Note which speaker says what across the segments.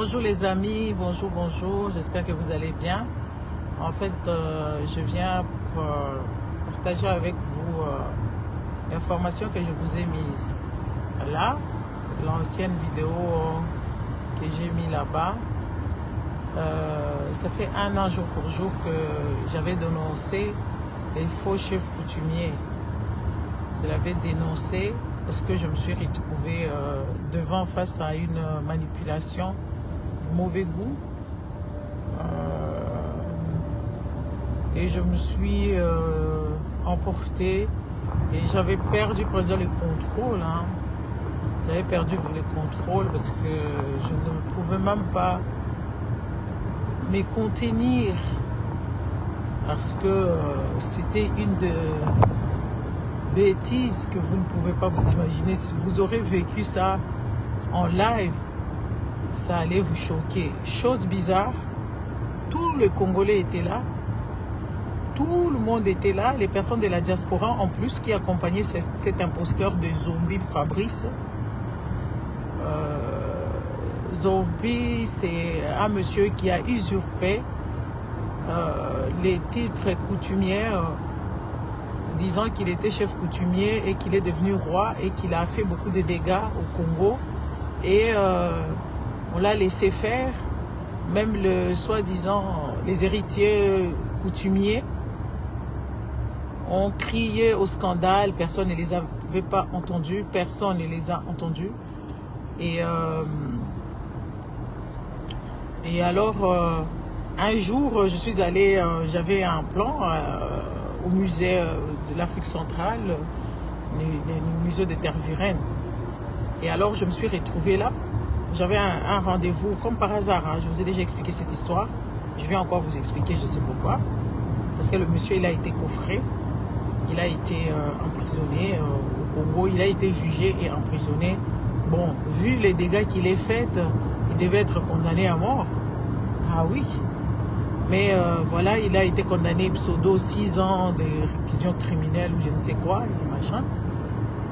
Speaker 1: Bonjour les amis, bonjour, j'espère que vous allez bien. En fait, je viens pour partager avec vous l'information que je vous ai mise. Là, l'ancienne vidéo que j'ai mis là-bas, ça fait 1 an jour pour jour que j'avais dénoncé les faux chefs coutumiers. Je l'avais dénoncé parce que je me suis retrouvée face à une manipulation de mauvais goût. Et je me suis emportée et j'avais perdu pendant le contrôle. J'avais perdu le contrôle parce que je ne pouvais même pas me contenir parce que c'était une bêtise que vous ne pouvez pas vous imaginer. Si vous aurez vécu ça en live, ça allait vous choquer. Chose bizarre, tous les Congolais étaient là. Tout le monde était là, les personnes de la diaspora en plus qui accompagnaient cet imposteur de Zombie Fabrice. Zombie, c'est un monsieur qui a usurpé les titres coutumiers, disant qu'il était chef coutumier et qu'il est devenu roi et qu'il a fait beaucoup de dégâts au Congo. Et on l'a laissé faire, même le soi-disant les héritiers coutumiers ont crié au scandale, personne ne les avait pas entendus, personne ne les a entendus. Et alors, un jour, je suis allée, j'avais un plan au musée de l'Afrique centrale, le musée de Tervuren. Et alors, je me suis retrouvée là. J'avais un rendez-vous, comme par hasard. Je vous ai déjà expliqué cette histoire. Je vais encore vous expliquer, je sais pourquoi. Parce que le monsieur, il a été coffré. Il a été emprisonné au Congo. Il a été jugé et emprisonné. Bon, vu les dégâts qu'il a faits, il devait être condamné à mort. Ah oui. Mais voilà, il a été condamné pseudo 6 ans de réclusion criminelle ou je ne sais quoi, et machin.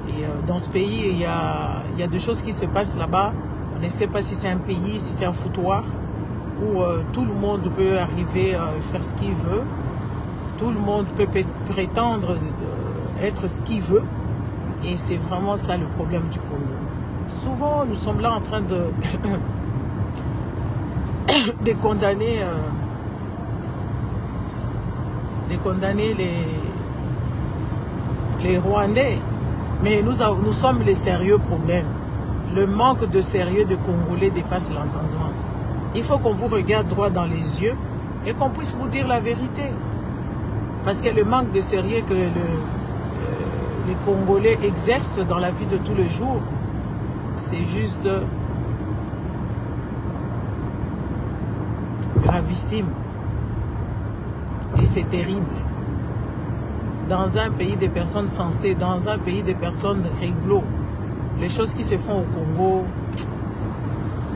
Speaker 1: Et dans ce pays, il y a des choses qui se passent là-bas. On ne sait pas si c'est un pays, si c'est un foutoir, où tout le monde peut arriver à faire ce qu'il veut. Tout le monde peut prétendre être ce qu'il veut. Et c'est vraiment ça le problème du Congo. Souvent, nous sommes là en train de, de condamner les Rwandais. Mais nous sommes les sérieux problèmes. Le manque de sérieux de Congolais dépasse l'entendement. Il faut qu'on vous regarde droit dans les yeux et qu'on puisse vous dire la vérité. Parce que le manque de sérieux que les Congolais exercent dans la vie de tous les jours, c'est juste gravissime. Et c'est terrible. Dans un pays de personnes sensées, dans un pays de personnes réglo, les choses qui se font au Congo,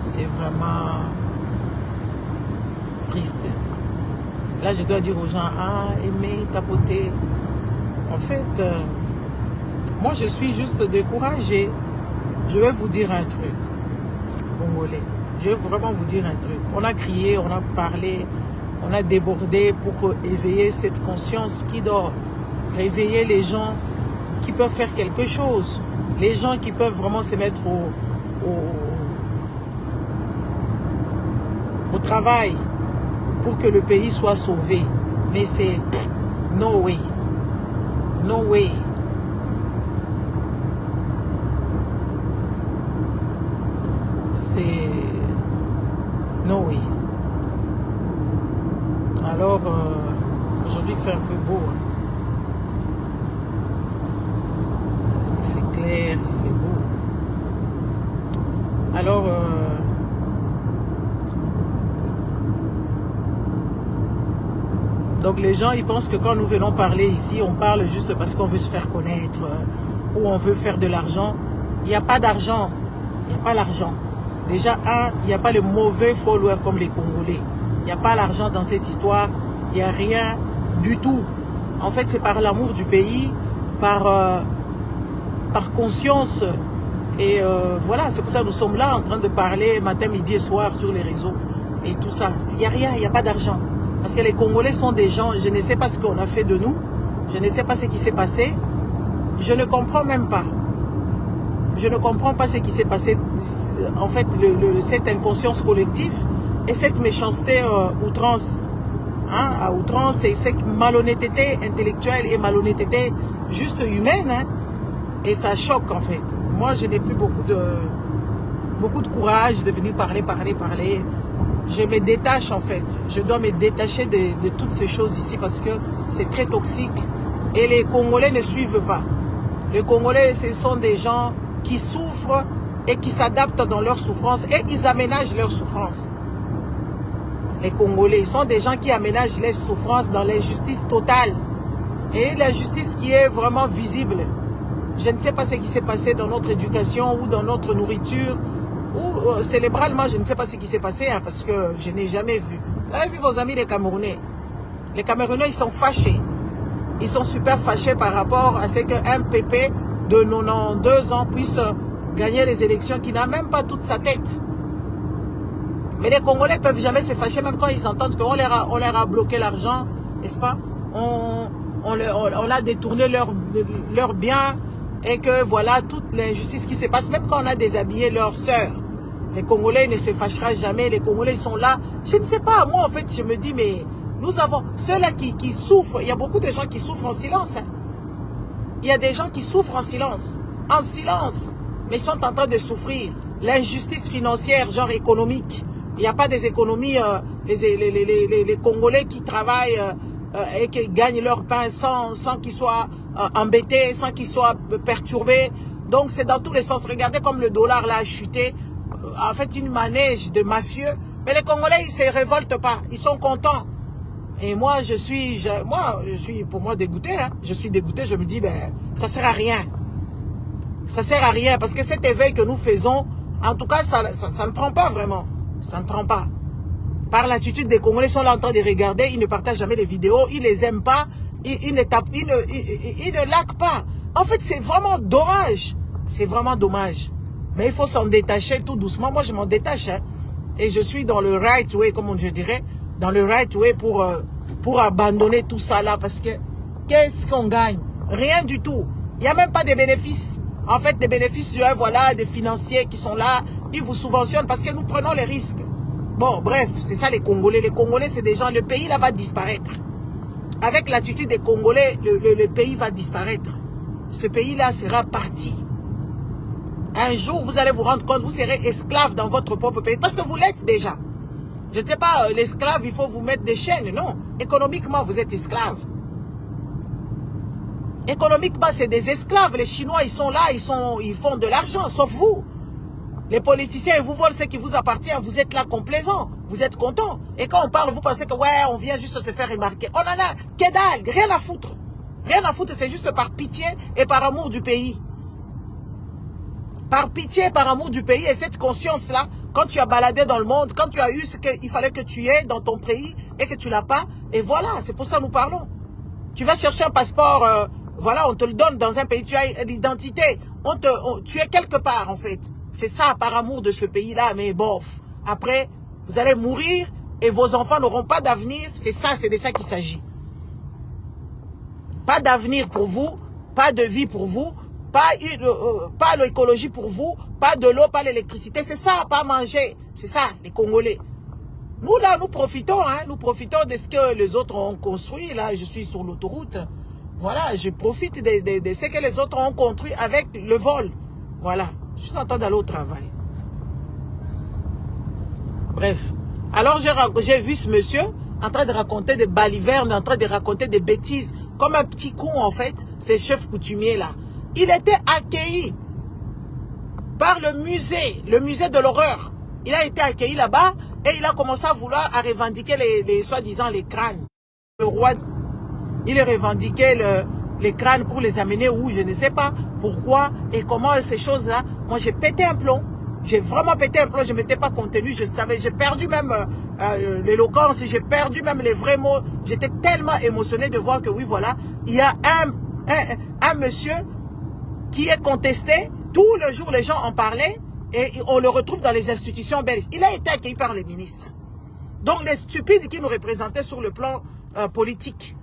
Speaker 1: c'est vraiment triste. Là, je dois dire aux gens, aimer, tapoter. En fait, moi, je suis juste découragée. Je vais vous dire un truc, Congolais. Je vais vraiment vous dire un truc. On a crié, on a parlé, on a débordé pour éveiller cette conscience qui dort. Réveiller les gens qui peuvent faire quelque chose. Les gens qui peuvent vraiment se mettre au travail pour que le pays soit sauvé. Mais c'est no way. No way. C'est no way. Alors, aujourd'hui, il fait un peu beau. Il fait clair, il fait beau. Alors, donc les gens, ils pensent que quand nous venons parler ici, on parle juste parce qu'on veut se faire connaître ou on veut faire de l'argent. Il n'y a pas d'argent. Il n'y a pas l'argent. Déjà, il n'y a pas le mauvais follower comme les Congolais. Il n'y a pas l'argent dans cette histoire. Il n'y a rien du tout. En fait, c'est par l'amour du pays, par conscience Et voilà, c'est pour ça que nous sommes là en train de parler matin, midi et soir sur les réseaux. Et tout ça, il n'y a rien, il n'y a pas d'argent. Parce que les Congolais sont des gens, je ne sais pas ce qu'on a fait de nous. Je ne sais pas ce qui s'est passé. Je ne comprends même pas. Je ne comprends pas ce qui s'est passé. En fait, cette inconscience collective et cette méchanceté outrance. Hein, à outrance, et cette malhonnêteté intellectuelle et malhonnêteté juste humaine. Hein, et ça choque en fait. Moi, je n'ai plus beaucoup de courage de venir parler. Je me détache en fait. Je dois me détacher de toutes ces choses ici parce que c'est très toxique. Et les Congolais ne suivent pas. Les Congolais, ce sont des gens qui souffrent et qui s'adaptent dans leur souffrance et ils aménagent leur souffrance. Les Congolais sont des gens qui aménagent les souffrances dans l'injustice totale. Et l'injustice qui est vraiment visible. Je ne sais pas ce qui s'est passé dans notre éducation ou dans notre nourriture. Ou cérébralement, je ne sais pas ce qui s'est passé hein, parce que je n'ai jamais vu. Vous avez vu vos amis les Camerounais? Les Camerounais, ils sont fâchés. Ils sont super fâchés par rapport à ce qu'un pépé de 92 ans puisse gagner les élections qui n'a même pas toute sa tête. Mais les Congolais ne peuvent jamais se fâcher, même quand ils entendent qu'on leur a bloqué l'argent, n'est-ce pas? On a détourné leurs biens et que voilà, toute l'injustice qui se passe, même quand on a déshabillé leurs sœurs. Les Congolais ne se fâcheront jamais, les Congolais sont là. Je ne sais pas, moi en fait, je me dis, mais nous avons, ceux-là qui souffrent, il y a beaucoup de gens qui souffrent en silence. Hein. Il y a des gens qui souffrent en silence, mais ils sont en train de souffrir. L'injustice financière, genre économique. Il n'y a pas des économies, les Congolais qui travaillent et qui gagnent leur pain sans qu'ils soient embêtés, sans qu'ils soient perturbés. Donc c'est dans tous les sens. Regardez comme le dollar là a chuté. En fait, une manège de mafieux. Mais les Congolais, ils ne se révoltent pas. Ils sont contents. Et moi, je suis pour moi dégoûté. Hein. Je suis dégoûté. Je me dis, ben, ça ne sert à rien. Ça ne sert à rien. Parce que cet éveil que nous faisons, en tout cas, ça ne prend pas vraiment. Ça ne prend pas. Par l'attitude des Congolais, ils sont là en train de regarder, ils ne partagent jamais les vidéos, ils les aiment pas, ils ne likent pas. En fait, c'est vraiment dommage. C'est vraiment dommage. Mais il faut s'en détacher tout doucement. Moi, je m'en détache. Hein. Et je suis dans le right way, comme je dirais, dans le right way pour abandonner tout ça là. Parce que, qu'est-ce qu'on gagne? Rien du tout. Il n'y a même pas de bénéfices. En fait, des bénéfices, voilà, des financiers qui sont là, ils vous subventionnent parce que nous prenons les risques. Bon, bref, c'est ça les Congolais. Les Congolais, c'est des gens, le pays là va disparaître. Avec l'attitude des Congolais, le pays va disparaître. Ce pays là sera parti. Un jour, vous allez vous rendre compte, vous serez esclave dans votre propre pays. Parce que vous l'êtes déjà. Je ne sais pas, l'esclave, il faut vous mettre des chaînes. Non, économiquement, vous êtes esclave. Économiquement, c'est des esclaves. Les Chinois, ils sont là, ils font de l'argent, sauf vous. Les politiciens, ils vous volent ce qui vous appartient. Vous êtes là complaisant. Vous êtes content. Et quand on parle, vous pensez que ouais, on vient juste se faire remarquer. On en a que dalle, rien à foutre. Rien à foutre, c'est juste par pitié et par amour du pays. Par pitié et par amour du pays. Et cette conscience-là, quand tu as baladé dans le monde, quand tu as eu ce qu'il fallait que tu aies dans ton pays et que tu l'as pas, et voilà, c'est pour ça que nous parlons. Tu vas chercher un passeport, voilà, on te le donne dans un pays, tu as l'identité, tu es quelque part en fait. C'est ça, par amour de ce pays-là, mais bof. Après, vous allez mourir et vos enfants n'auront pas d'avenir. C'est ça, c'est de ça qu'il s'agit. Pas d'avenir pour vous, pas de vie pour vous, pas l'écologie pour vous, pas de l'eau, pas l'électricité. C'est ça, pas manger. C'est ça, les Congolais. Nous, là, nous profitons, hein. Nous profitons de ce que les autres ont construit. Là, je suis sur l'autoroute. Voilà, je profite de ce que les autres ont construit avec le vol. Voilà. Je suis en train d'aller au travail. Bref. Alors, j'ai vu ce monsieur en train de raconter des balivernes, en train de raconter des bêtises. Comme un petit con, en fait. C'est chef coutumier, là. Il était accueilli par le musée de l'horreur. Il a été accueilli là-bas et il a commencé à vouloir revendiquer soi-disant les crânes. Le roi, il revendiquait les crânes pour les amener où, je ne sais pas pourquoi et comment ces choses-là. Moi, j'ai pété un plomb. J'ai vraiment pété un plomb. Je ne m'étais pas contenu. Je savais. J'ai perdu même l'éloquence. J'ai perdu même les vrais mots. J'étais tellement émotionné de voir que oui, voilà, il y a un monsieur qui est contesté Tout le jour, les gens en parlaient et on le retrouve dans les institutions belges. Il a été accueilli par les ministres. Donc les stupides qui nous représentaient sur le plan politique.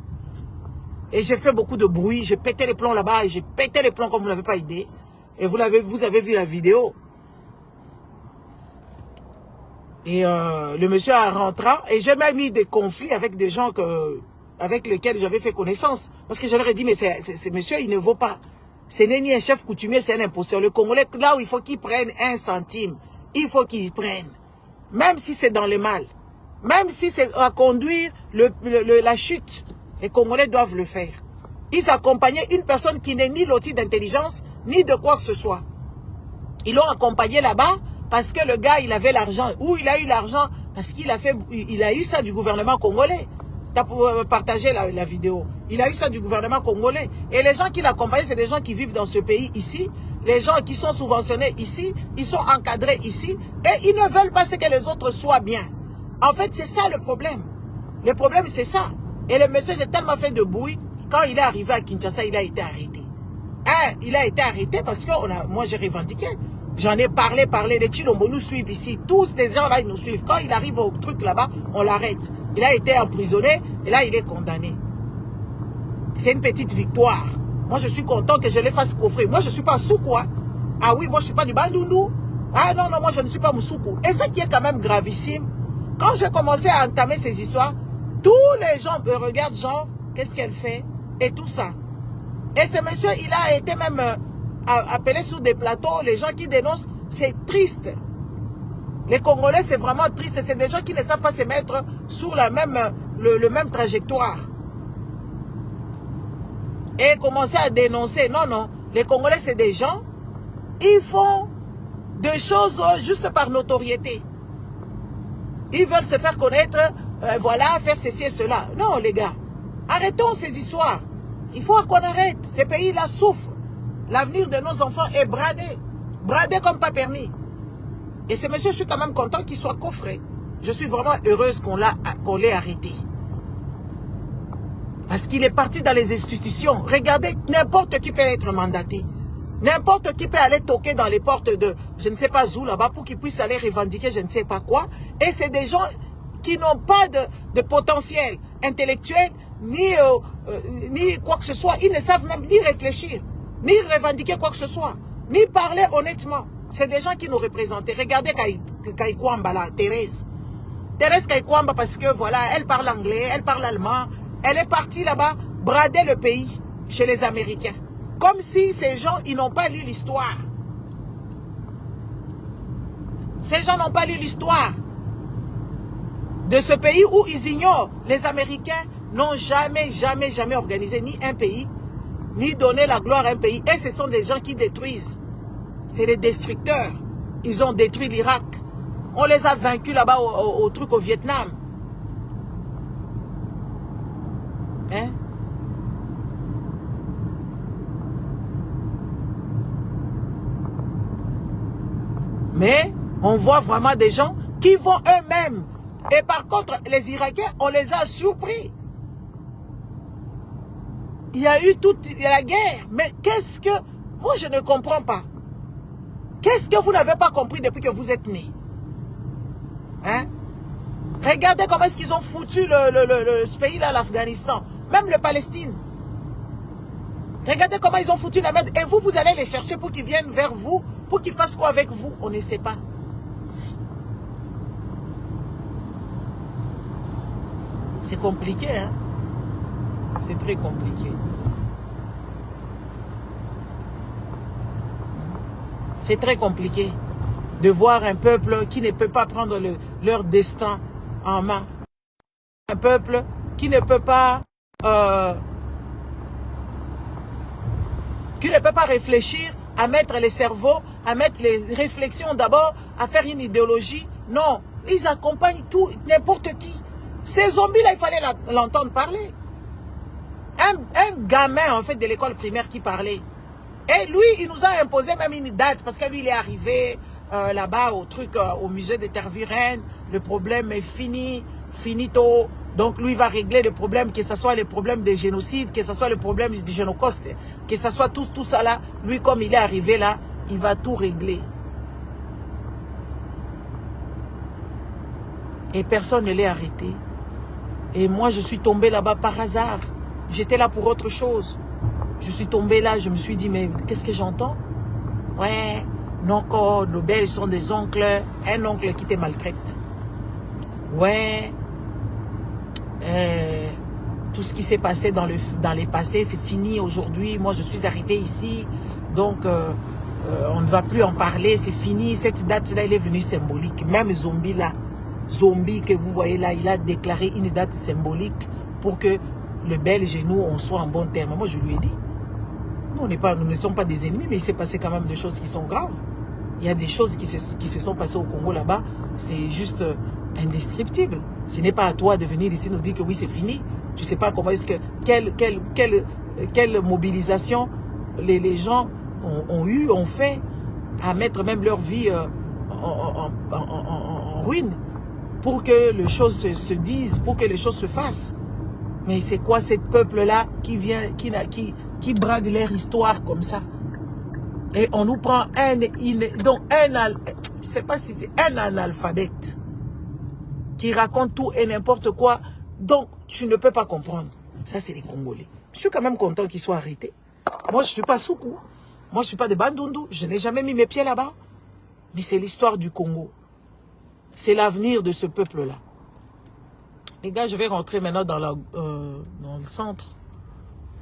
Speaker 1: Et j'ai fait beaucoup de bruit, j'ai pété les plombs là-bas, et j'ai pété les plombs comme vous n'avez pas idée. Et vous avez vu la vidéo. Et le monsieur a rentré et j'ai même eu des conflits avec des gens avec lesquels j'avais fait connaissance. Parce que je leur ai dit, mais ce monsieur, il ne vaut pas. Ce n'est ni un chef coutumier, c'est un imposteur. Le Congolais, là où il faut qu'il prenne 1 centime, il faut qu'il prenne. Même si c'est dans le mal. Même si c'est à conduire la chute. Les Congolais doivent le faire. Ils accompagnaient une personne qui n'est ni loti d'intelligence, ni de quoi que ce soit. Ils l'ont accompagné là-bas parce que le gars, il avait l'argent. Où il a eu l'argent? Parce qu'il a eu ça du gouvernement congolais. Tu as partagé la vidéo. Il a eu ça du gouvernement congolais. Et les gens qui l'accompagnent, c'est des gens qui vivent dans ce pays ici. Les gens qui sont subventionnés ici, ils sont encadrés ici. Et ils ne veulent pas que les autres soient bien. En fait, c'est ça le problème. Le problème, c'est ça. Et le monsieur, j'ai tellement fait de bruit. Quand il est arrivé à Kinshasa, il a été arrêté. Hein, il a été arrêté parce que moi, j'ai revendiqué. J'en ai parlé. Les Chilombo nous suivent ici. Tous les gens là, ils nous suivent. Quand il arrive au truc là-bas, on l'arrête. Il a été emprisonné et là, il est condamné. C'est une petite victoire. Moi, je suis content que je les fasse coffrer. Moi, je ne suis pas Soukou. Hein. Ah oui, moi, je ne suis pas du Bandundu. Ah non, moi, je ne suis pas Moussoukou. Et ça qui est quand même gravissime, quand j'ai commencé à entamer ces histoires, tous les gens me regardent, genre, qu'est-ce qu'elle fait? Et tout ça. Et ce monsieur, il a été même appelé sur des plateaux. Les gens qui dénoncent, c'est triste. Les Congolais, c'est vraiment triste. C'est des gens qui ne savent pas se mettre sur le même trajectoire. Et commencer à dénoncer. Non. Les Congolais, c'est des gens, ils font des choses juste par notoriété. Ils veulent se faire connaître, voilà, faire ceci et cela. Non, les gars, arrêtons ces histoires. Il faut qu'on arrête. Ces pays-là souffrent. L'avenir de nos enfants est bradé. Bradé comme pas permis. Et ce monsieur, je suis quand même content qu'il soit coffré. Je suis vraiment heureuse qu'on l'ait arrêté. Parce qu'il est parti dans les institutions. Regardez, n'importe qui peut être mandaté. N'importe qui peut aller toquer dans les portes de je ne sais pas où là-bas pour qu'ils puissent aller revendiquer je ne sais pas quoi. Et c'est des gens qui n'ont pas de potentiel intellectuel ni quoi que ce soit. Ils ne savent même ni réfléchir, ni revendiquer quoi que ce soit, ni parler honnêtement. C'est des gens qui nous représentaient. Regardez Kaikwamba là, Thérèse. Thérèse Kaikwamba parce que voilà, elle parle anglais, elle parle allemand. Elle est partie là-bas brader le pays chez les Américains. Comme si ces gens, ils n'ont pas lu l'histoire. Ces gens n'ont pas lu l'histoire de ce pays où ils ignorent. Les Américains n'ont jamais organisé ni un pays, ni donné la gloire à un pays. Et ce sont des gens qui détruisent. C'est les destructeurs. Ils ont détruit l'Irak. On les a vaincus là-bas au truc au Vietnam. Hein? Mais on voit vraiment des gens qui vont eux-mêmes. Et par contre, les Irakiens, on les a surpris. Il y a eu la guerre. Mais qu'est-ce que... Moi, je ne comprends pas. Qu'est-ce que vous n'avez pas compris depuis que vous êtes nés? Hein? Regardez comment est-ce qu'ils ont foutu ce pays-là, l'Afghanistan. Même le Palestine. Regardez comment ils ont foutu la merde. Et vous allez les chercher pour qu'ils viennent vers vous. Pour qu'ils fassent quoi avec vous? On ne sait pas. C'est compliqué, hein? C'est très compliqué. C'est très compliqué de voir un peuple qui ne peut pas prendre leur destin en main. Un peuple qui ne peut pas réfléchir, à mettre les cerveaux, à mettre les réflexions d'abord, à faire une idéologie. Non, ils accompagnent tout, n'importe qui. Ces zombies-là, il fallait l'entendre parler. Un gamin, en fait, de l'école primaire qui parlait. Et lui, il nous a imposé même une date, parce que lui, il est arrivé là-bas au musée des Tervuren. Le problème est fini, finito. Donc, lui, il va régler le problème, que ce soit le problème des génocides, que ce soit le problème du génocauste, que ce soit tout ça là. Lui, comme il est arrivé là, il va tout régler. Et personne ne l'a arrêté. Et moi, je suis tombée là-bas par hasard. J'étais là pour autre chose. Je suis tombée là, je me suis dit, mais qu'est-ce que j'entends? Ouais, nos Belges sont des oncles. Un oncle qui te maltraite. Ouais. Tout ce qui s'est passé dans les passés, c'est fini aujourd'hui. Moi, je suis arrivée ici. Donc, on ne va plus en parler. C'est fini. Cette date-là, elle est venue symbolique. Même Zombie là, Zombie que vous voyez là, il a déclaré une date symbolique pour que le Belge et nous, on soit en bon terme. Moi, je lui ai dit, nous ne sommes pas des ennemis, mais il s'est passé quand même des choses qui sont graves. Il y a des choses qui se sont passées au Congo là-bas. C'est juste indescriptible. Ce n'est pas à toi de venir ici nous dire que oui, c'est fini. Tu ne sais pas comment est-ce que... Quelle mobilisation les gens ont fait à mettre même leur vie en ruine pour que les choses se disent, pour que les choses se fassent. Mais c'est quoi ce peuple-là qui brade leur histoire comme ça? Et on nous prend je sais pas si c'est un analphabète qui raconte tout et n'importe quoi. Donc, tu ne peux pas comprendre. Ça, c'est les Congolais. Je suis quand même content qu'ils soient arrêtés. Moi, je ne suis pas Soukou. Moi, je ne suis pas de Bandundu. Je n'ai jamais mis mes pieds là-bas. Mais c'est l'histoire du Congo. C'est l'avenir de ce peuple-là. Les gars, je vais rentrer maintenant dans le centre.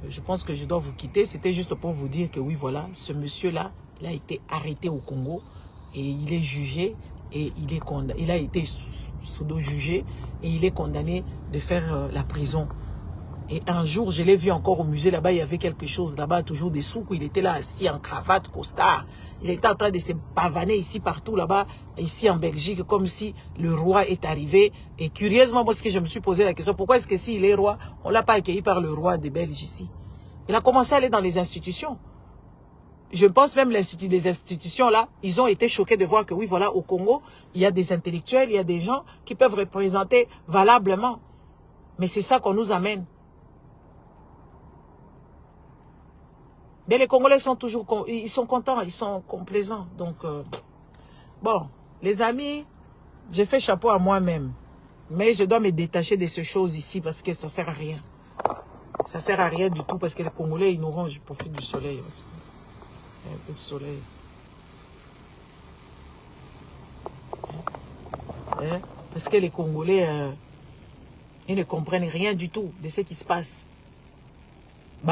Speaker 1: Je pense que je dois vous quitter. C'était juste pour vous dire que oui, voilà, ce monsieur-là, il a été arrêté au Congo et il est jugé et il a été pseudo-jugé et il est condamné de faire la prison. Et un jour, je l'ai vu encore au musée là-bas, il y avait quelque chose là-bas, toujours des souks, il était là assis en cravate, costard. Il était en train de se pavaner ici, partout là-bas, ici en Belgique, comme si le roi est arrivé. Et curieusement, moi, ce que je me suis posé la question, pourquoi est-ce que s'il est roi, on ne l'a pas accueilli par le roi des Belges ici? Il a commencé à aller dans les institutions. Je pense même les institutions là, ils ont été choqués de voir que oui, voilà, au Congo, il y a des intellectuels, il y a des gens qui peuvent représenter valablement. Mais c'est ça qu'on nous amène. Mais les Congolais sont toujours, ils sont contents, ils sont complaisants. Donc, bon, les amis, j'ai fait chapeau à moi-même. Mais je dois me détacher de ces choses ici parce que ça ne sert à rien. Ça ne sert à rien du tout parce que les Congolais, ils nous rangent. Je profite du soleil. Un peu de soleil. Parce que les Congolais, ils ne comprennent rien du tout de ce qui se passe. Il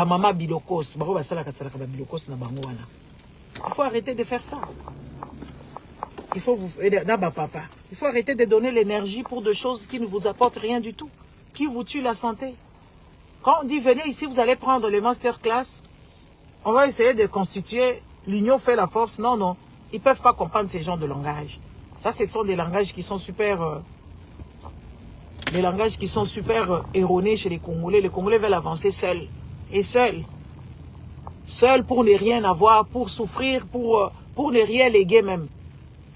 Speaker 1: faut arrêter de faire ça. Il faut arrêter de donner l'énergie pour des choses qui ne vous apportent rien du tout, qui vous tuent la santé. Quand on dit venez ici, vous allez prendre les masterclass, on va essayer de constituer, l'union fait la force. Non, non, ils ne peuvent pas comprendre ces genres de langage. Ça, ce sont des langages qui sont super... erronés chez les Congolais. Les Congolais veulent avancer seuls. Et seuls. Seuls pour ne rien avoir, pour souffrir, pour ne rien léguer même.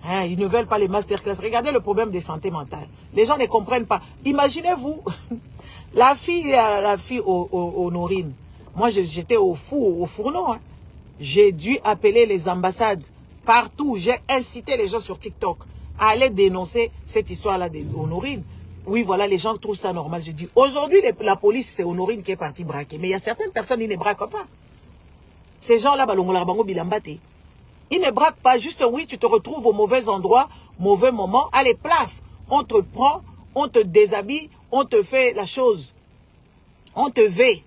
Speaker 1: Hein, ils ne veulent pas les masterclass. Regardez le problème de santé mentale. Les gens ne comprennent pas. Imaginez-vous, la fille Honorine. Moi, j'étais au fourneau. Hein. J'ai dû appeler les ambassades partout. J'ai incité les gens sur TikTok à aller dénoncer cette histoire-là d'Honorine. Oui, voilà, les gens trouvent ça normal. Je dis, aujourd'hui, la police, c'est Honorine qui est partie braquer. Mais il y a certaines personnes qui ne braquent pas. Ces gens-là, ils ne braquent pas. Juste, oui, tu te retrouves au mauvais endroit, mauvais moment. Allez, plaf, on te prend, on te déshabille, on te fait la chose. On te veille.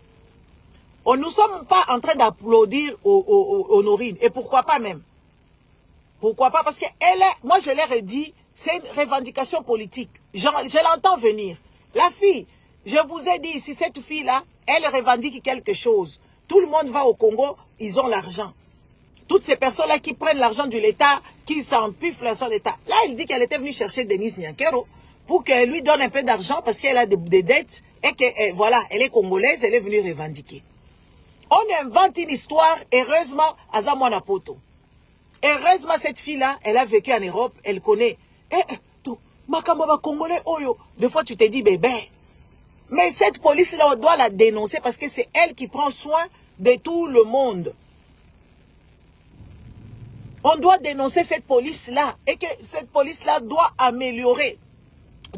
Speaker 1: Nous ne sommes pas en train d'applaudir Honorine. Et pourquoi pas même? Pourquoi pas? Parce que moi, je leur ai dit, c'est une revendication politique. Je l'entends venir. La fille, je vous ai dit ici, cette fille-là, elle revendique quelque chose. Tout le monde va au Congo, ils ont l'argent. Toutes ces personnes-là qui prennent l'argent de l'État, qui s'empiffent l'argent de l'État. Là, elle dit qu'elle était venue chercher Denise Nyankero pour qu'elle lui donne un peu d'argent parce qu'elle a des dettes et que, voilà, elle est congolaise, elle est venue revendiquer. On invente une histoire, heureusement, à Zamwana Poto. Heureusement, cette fille-là, elle a vécu en Europe, elle connaît. Makambaba Congolais, Oyo. Des fois, tu te dis, bébé. Mais cette police-là, on doit la dénoncer parce que c'est elle qui prend soin de tout le monde. On doit dénoncer cette police-là et que cette police-là doit améliorer,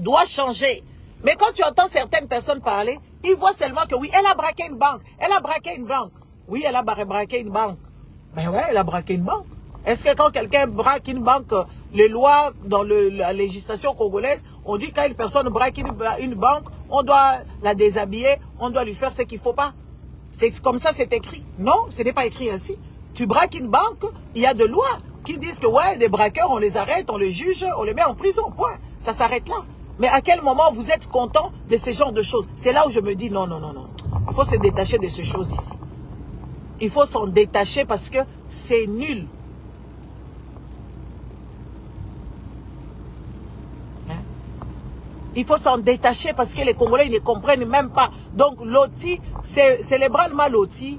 Speaker 1: doit changer. Mais quand tu entends certaines personnes parler, ils voient seulement que oui, elle a braqué une banque, elle a braqué une banque. Oui, elle a braqué une banque. Ben ouais, elle a braqué une banque. Est-ce que quand quelqu'un braque une banque, les lois dans la législation congolaise, on dit quand une personne braque une banque, on doit la déshabiller, on doit lui faire ce qu'il ne faut pas. C'est comme ça, c'est écrit. Non, ce n'est pas écrit ainsi. Tu braques une banque, il y a de lois qui disent que ouais, des braqueurs, on les arrête, on les juge, on les met en prison, point. Ça s'arrête là. Mais à quel moment vous êtes content de ce genre de choses? C'est là où je me dis non, non, non, non. Il faut se détacher de ces choses ici. Il faut s'en détacher parce que c'est nul. Hein? Il faut s'en détacher parce que les Congolais ils ne comprennent même pas. Donc l'OTI, c'est les bras loti.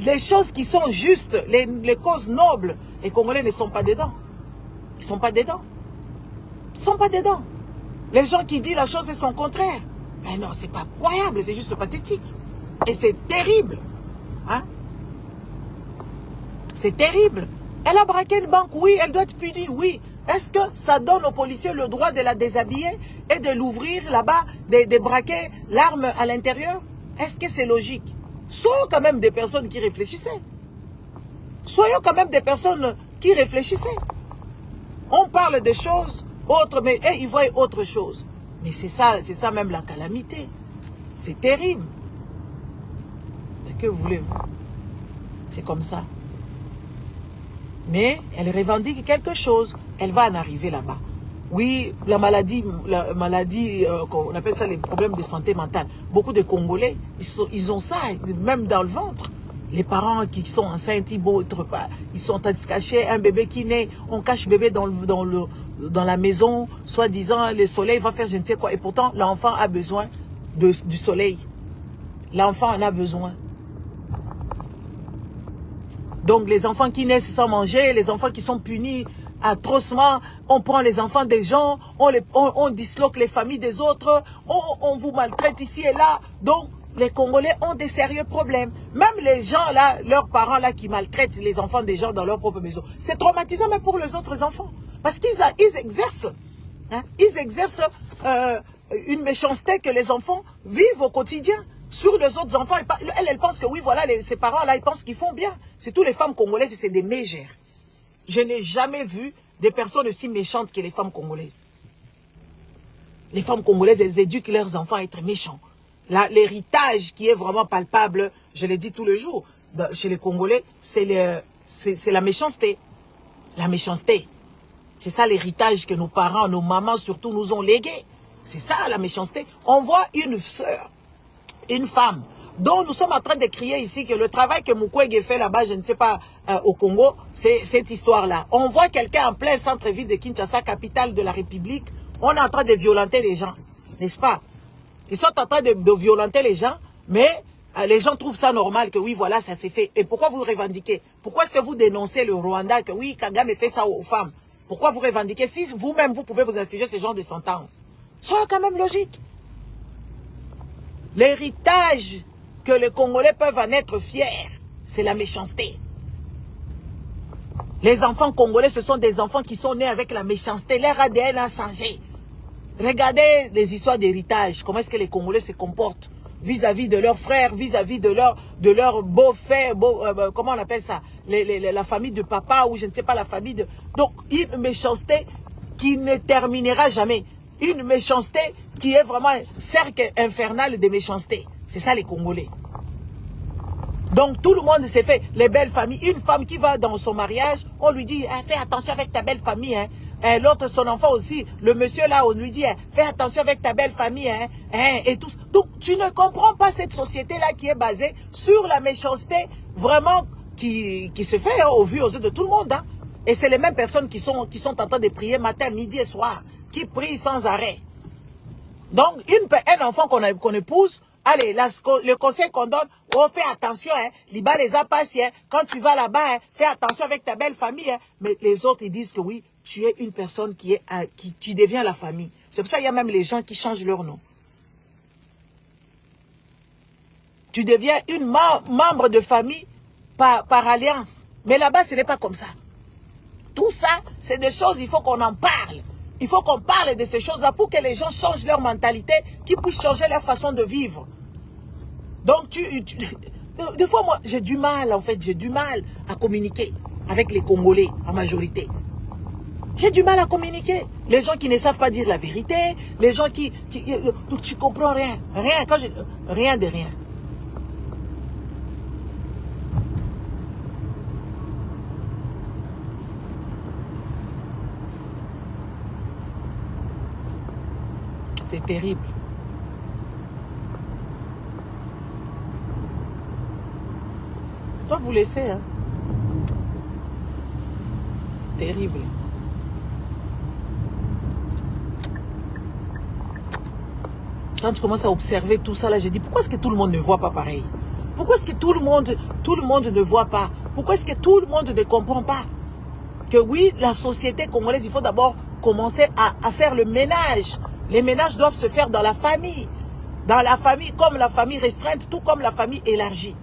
Speaker 1: Les choses qui sont justes, les causes nobles, les Congolais ne sont pas dedans. Ils ne sont pas dedans. Ils ne sont pas dedans. Les gens qui disent la chose et son contraire. Mais non, c'est pas croyable, c'est juste pathétique. Et c'est terrible. Hein? C'est terrible. Elle a braqué une banque, oui, elle doit être punie, oui. Est-ce que ça donne aux policiers le droit de la déshabiller et de l'ouvrir là-bas, de braquer l'arme à l'intérieur? Est-ce que c'est logique? Soyons quand même des personnes qui réfléchissaient. Soyons quand même des personnes qui réfléchissaient. On parle de choses autres, mais ils voient autre chose. Mais c'est ça même la calamité. C'est terrible. Mais que voulez-vous? C'est comme ça. Mais elle revendique quelque chose. Elle va en arriver là-bas. Oui, la maladie qu'on appelle ça les problèmes de santé mentale. Beaucoup de Congolais, ils ont ça, même dans le ventre. Les parents qui sont enceintes, ils sont à se cacher un bébé qui naît. On cache le bébé dans la maison, soi-disant le soleil va faire je ne sais quoi. Et pourtant, l'enfant a besoin du soleil. L'enfant en a besoin. Donc les enfants qui naissent sans manger, les enfants qui sont punis atrocement, on prend les enfants des gens, on disloque les familles des autres, on vous maltraite ici et là. Donc les Congolais ont des sérieux problèmes. Même les gens là, leurs parents là qui maltraitent les enfants des gens dans leur propre maison. C'est traumatisant même pour les autres enfants. Parce qu'ils exercent, hein, une méchanceté que les enfants vivent au quotidien. Sur les autres enfants, elle pense que oui, voilà, ces parents-là, ils pensent qu'ils font bien. C'est tous les femmes congolaises et c'est des mégères. Je n'ai jamais vu des personnes aussi méchantes que les femmes congolaises. Les femmes congolaises, elles éduquent leurs enfants à être méchants. L'héritage qui est vraiment palpable, je l'ai dit tous les jours, chez les Congolais, c'est la méchanceté. La méchanceté. C'est ça l'héritage que nos parents, nos mamans surtout nous ont légué. C'est ça la méchanceté. On voit une sœur, une femme, dont nous sommes en train de crier ici que le travail que Mukwege fait là-bas, je ne sais pas, au Congo, c'est cette histoire-là. On voit quelqu'un en plein centre-ville de Kinshasa, capitale de la République, on est en train de violenter les gens, n'est-ce pas? Ils sont en train de violenter les gens, mais les gens trouvent ça normal que oui, voilà, ça s'est fait. Et pourquoi vous revendiquez? Pourquoi est-ce que vous dénoncez le Rwanda que oui, Kagame fait ça aux femmes? Pourquoi vous revendiquez? Si vous-même, vous pouvez vous infliger ce genre de sentence. Soyez quand même logique. L'héritage que les Congolais peuvent en être fiers, c'est la méchanceté. Les enfants congolais, ce sont des enfants qui sont nés avec la méchanceté. Leur ADN a changé. Regardez les histoires d'héritage. Comment est-ce que les Congolais se comportent vis-à-vis de leurs frères, vis-à-vis de leur beau-frère, comment on appelle ça, la famille de papa ou je ne sais pas la famille de... Donc, une méchanceté qui ne terminera jamais. Une méchanceté qui est vraiment un cercle infernal de méchanceté. C'est ça les Congolais. Donc tout le monde s'est fait, les belles familles. Une femme qui va dans son mariage, on lui dit fais attention avec ta belle famille. Hein. L'autre, son enfant aussi, le monsieur là, on lui dit fais attention avec ta belle famille. Hein. Et tout. Donc tu ne comprends pas cette société-là qui est basée sur la méchanceté vraiment qui se fait hein, au vu aux yeux de tout le monde. Hein. Et c'est les mêmes personnes qui sont en train de prier matin, midi et soir, qui prient sans arrêt. Donc un enfant qu'on épouse, allez, le conseil qu'on donne, oh, fais attention, hein, Liba les a passés, hein, quand tu vas là-bas, hein, fais attention avec ta belle famille. Hein. Mais les autres, ils disent que oui, tu es une personne qui devient la famille. C'est pour ça qu'il y a même les gens qui changent leur nom. Tu deviens une membre de famille par alliance. Mais là-bas, ce n'est pas comme ça. Tout ça, c'est des choses, il faut qu'on en parle. Il faut qu'on parle de ces choses-là pour que les gens changent leur mentalité, qu'ils puissent changer leur façon de vivre. Donc, des fois, moi, j'ai du mal, en fait, j'ai du mal à communiquer avec les Congolais, en majorité. J'ai du mal à communiquer. Les gens qui ne savent pas dire la vérité, les gens donc tu comprends rien. Rien, rien de rien. C'est terrible. Je dois vous laisser, hein. Terrible. Quand tu commences à observer tout ça, là, j'ai dit, pourquoi est-ce que tout le monde ne voit pas pareil? Pourquoi est-ce que tout le monde ne voit pas? Pourquoi est-ce que tout le monde ne comprend pas? Que oui, la société congolaise, il faut d'abord commencer à faire le ménage. Les ménages doivent se faire dans la famille. Dans la famille, comme la famille restreinte, tout comme la famille élargie.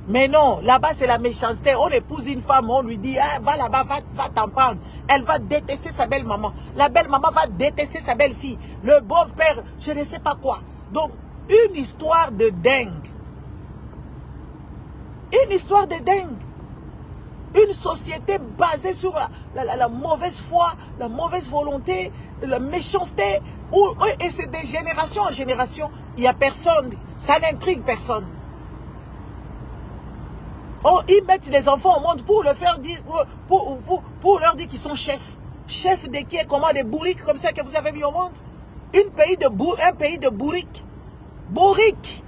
Speaker 1: Mais non, là-bas, c'est la méchanceté. On épouse une femme, on lui dit, ah, va là-bas, va t'en prendre. Elle va détester sa belle-maman. La belle-maman va détester sa belle-fille. Le beau-père, je ne sais pas quoi. Donc, une histoire de dingue. Une histoire de dingue. Une société basée sur la mauvaise foi, la mauvaise volonté, la méchanceté. Et c'est de génération en génération. Il n'y a personne. Ça n'intrigue personne. Oh, ils mettent les enfants au monde pour leur faire dire, pour leur dire qu'ils sont chefs. Chefs de qui et comment? Des bourriques comme ça que vous avez mis au monde? Un pays de bourriques. Bourriques.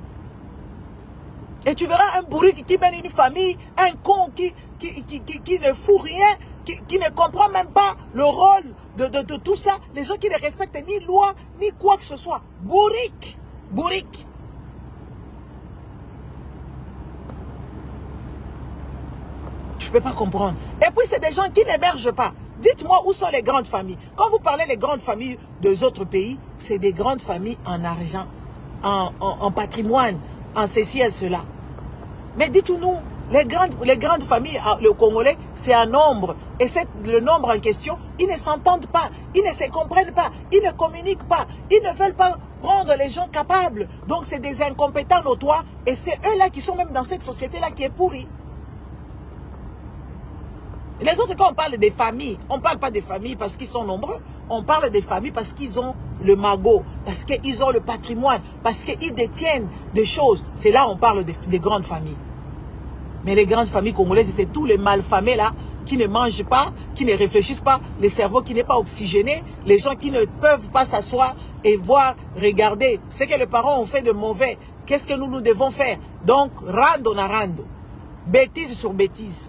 Speaker 1: Et tu verras un bourrique qui mène une famille, un con qui ne fout rien, qui ne comprend même pas le rôle de tout ça. Les gens qui ne respectent ni loi, ni quoi que ce soit. Bourrique. Bourrique. Je ne peux pas comprendre. Et puis, c'est des gens qui n'hébergent pas. Dites-moi où sont les grandes familles. Quand vous parlez des grandes familles des autres pays, c'est des grandes familles en argent, en patrimoine, en ceci et cela. Mais dites-nous, les grandes familles, le Congolais, c'est un nombre. Et le nombre en question, ils ne s'entendent pas, ils ne se comprennent pas, ils ne communiquent pas, ils ne veulent pas rendre les gens capables. Donc, c'est des incompétents notoires. Et c'est eux-là qui sont même dans cette société-là qui est pourrie. Les autres, quand on parle des familles, on ne parle pas des familles parce qu'ils sont nombreux. On parle des familles parce qu'ils ont le magot, parce qu'ils ont le patrimoine, parce qu'ils détiennent des choses. C'est là on parle des grandes familles. Mais les grandes familles congolaises, c'est tous les malfamés là, qui ne mangent pas, qui ne réfléchissent pas, les cerveaux qui n'est pas oxygéné, les gens qui ne peuvent pas s'asseoir et voir, regarder ce que les parents ont fait de mauvais. Qu'est-ce que nous devons faire? Donc, rando na rando. Bêtise sur bêtise.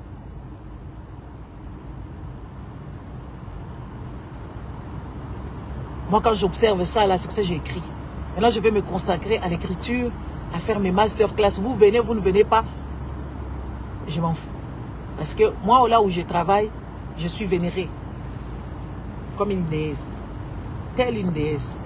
Speaker 1: Moi, quand j'observe ça, là, c'est pour ça que j'ai écrit. Maintenant, je vais me consacrer à l'écriture, à faire mes masterclass. Vous venez, vous ne venez pas, je m'en fous. Parce que moi, là où je travaille, je suis vénérée. Comme une déesse. Telle une déesse.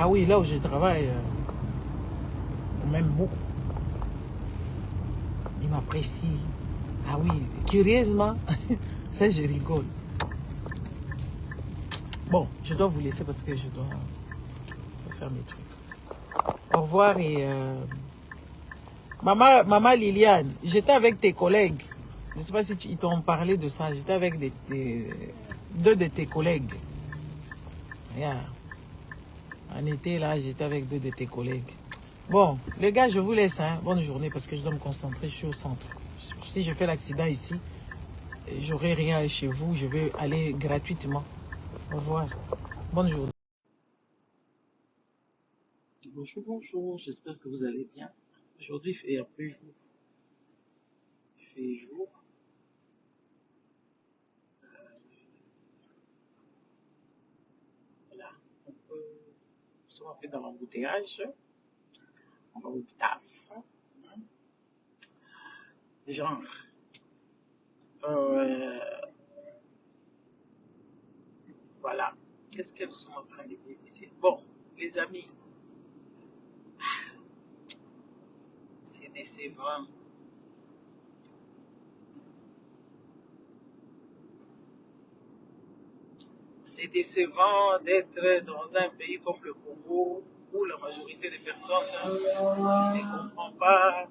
Speaker 1: Ah oui, là où je travaille, on m'aime beaucoup. Ils m'apprécient. Ah oui, curieusement, ça je rigole. Bon, je dois vous laisser parce que je dois faire mes trucs. Au revoir et... Maman Liliane, j'étais avec tes collègues. Je ne sais pas si ils t'ont parlé de ça. J'étais avec deux de tes collègues. Yeah. En été, là, j'étais avec deux de tes collègues. Bon, les gars, je vous laisse. Hein. Bonne journée parce que je dois me concentrer. Je suis au centre. Si je fais l'accident ici, j'aurai rien chez vous. Je vais aller gratuitement. Au revoir. Bonne journée. Bonjour, bonjour. J'espère que vous allez bien. Aujourd'hui, il fait un peu jour. Il fait jour. Voilà. Nous sommes un peu dans l'embouteillage. On va au taf. genre. Euh, voilà. Qu'est-ce que nous sommes en train de dire ici? Bon, les amis, c'est décevant. C'est décevant d'être dans un pays comme le Congo où la majorité des personnes ne comprend pas,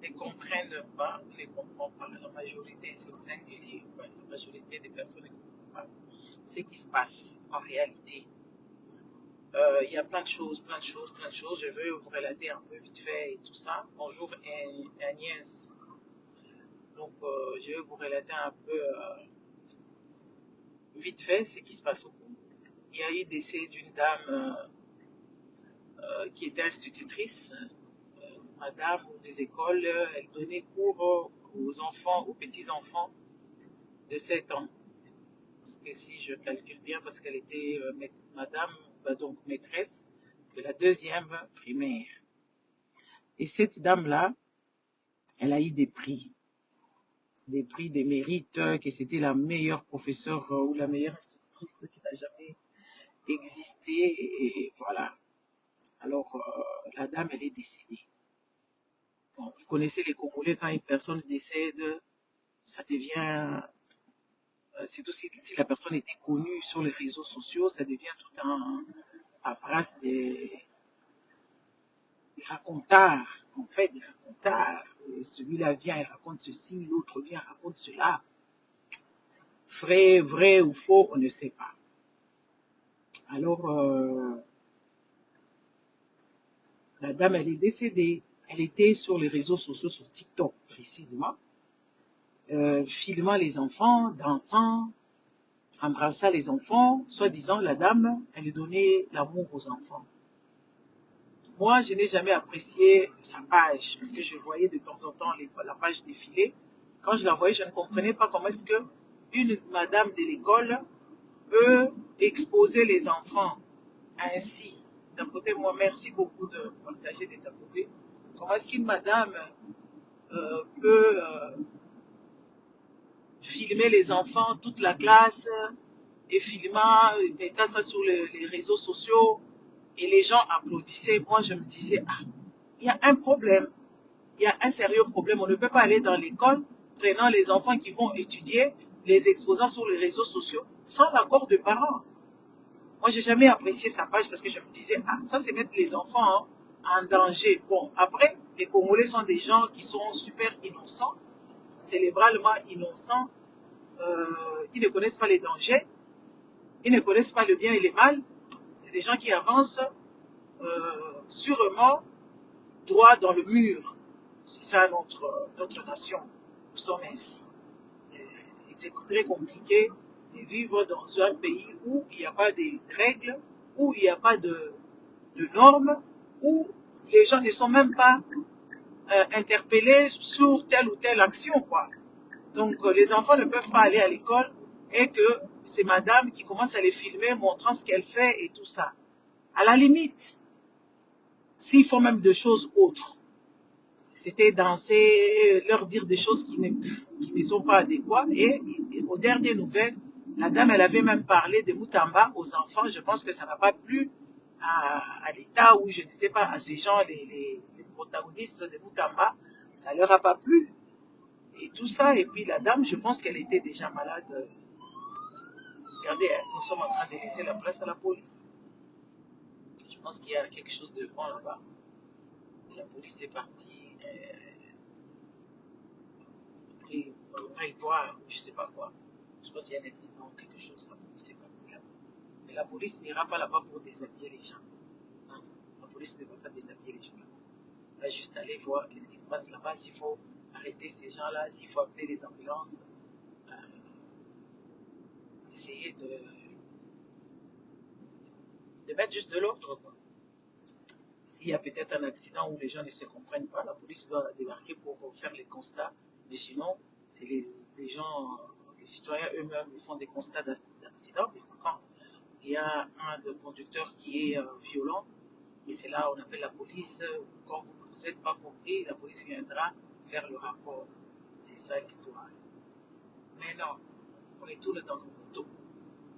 Speaker 1: ne comprennent pas, ne comprend pas. La majorité, c'est au singulier. Ouais, la majorité des personnes ne comprennent pas ce qui se passe en réalité. Il y a plein de choses, plein de choses, plein de choses. Je veux vous relater un peu vite fait et tout ça. Bonjour Agnès. Donc, je vais vous relater un peu vite fait ce qui se passe au Congo. Il y a eu le décès d'une dame qui était institutrice, madame des écoles. Elle donnait cours aux enfants, aux petits-enfants de 7 ans. Parce que si je calcule bien, parce qu'elle était madame, donc maîtresse de la 2e primaire. Et cette dame-là, elle a eu des prix, des mérites, que c'était la meilleure professeure ou la meilleure institutrice qui n'a jamais existé. Et voilà. Alors, la dame, elle est décédée. Bon, vous connaissez les Congolais, quand une personne décède, ça devient, surtout si la personne était connue sur les réseaux sociaux, ça devient tout un paperasse des racontards, en fait, des racontards. Celui-là vient et raconte ceci, l'autre vient et raconte cela. Vrai ou faux, on ne sait pas. Alors, la dame, elle est décédée. Elle était sur les réseaux sociaux, sur TikTok précisément, filmant les enfants, dansant, embrassant les enfants. Soi-disant, la dame, elle donnait l'amour aux enfants. Moi, je n'ai jamais apprécié sa page, parce que je voyais de temps en temps la page défiler. Quand je la voyais, je ne comprenais pas comment est-ce que une madame de l'école peut exposer les enfants ainsi. D'un côté, moi, merci beaucoup de partager de ta côté. Comment est-ce qu'une madame peut filmer les enfants, toute la classe, et filmant, mettant ça sur les réseaux sociaux, et les gens applaudissaient. Moi, je me disais, ah, il y a un problème. Il y a un sérieux problème. On ne peut pas aller dans l'école prenant les enfants qui vont étudier, les exposant sur les réseaux sociaux sans l'accord de parents. Moi, j'ai jamais apprécié sa page parce que je me disais, ah, ça, c'est mettre les enfants en danger. Bon, après, les Congolais sont des gens qui sont super innocents, cérébralement innocents. Ils ne connaissent pas les dangers, ils ne connaissent pas le bien et le mal. C'est des gens qui avancent sûrement droit dans le mur. C'est ça notre nation. Nous sommes ainsi. Et c'est très compliqué de vivre dans un pays où il n'y a pas de règles, où il n'y a pas de normes, où les gens ne sont même pas interpellés sur telle ou telle action, quoi. Donc, les enfants ne peuvent pas aller à l'école et que c'est madame qui commence à les filmer, montrant ce qu'elle fait et tout ça. À la limite, s'ils font même de choses autres, c'était danser, leur dire des choses qui ne sont pas adéquates. Et aux dernières nouvelles, la dame, elle avait même parlé de Moutamba aux enfants. Je pense que ça n'a pas plu à l'État ou je ne sais pas, à ces gens, les protagonistes de Moutamba. Ça leur a pas plu. Et tout ça, et puis la dame, je pense qu'elle était déjà malade. Regardez, nous sommes en train de laisser la place à la police. Je pense qu'il y a quelque chose de bon là-bas. La police est partie. Après voir, je ne sais pas quoi. Je pense qu'il y a un accident ou quelque chose. La police est partie là-bas. Mais la police n'ira pas là-bas pour déshabiller les gens. Non, la police ne va pas déshabiller les gens. Elle va juste aller voir qu'est-ce qui se passe là-bas, s'il faut arrêter ces gens-là, s'il faut appeler les ambulances. Essayer de mettre juste de l'ordre, quoi. S'il y a peut-être un accident où les gens ne se comprennent pas, la police doit débarquer pour faire les constats. Mais sinon, c'est les gens, les citoyens eux-mêmes, ils font des constats d'accident. Mais c'est quand il y a un de conducteurs qui est violent, Et c'est là où on appelle la police. Quand vous n'êtes pas compris, la police viendra faire le rapport. C'est ça l'histoire. Maintenant, on retourne dans nos moutons.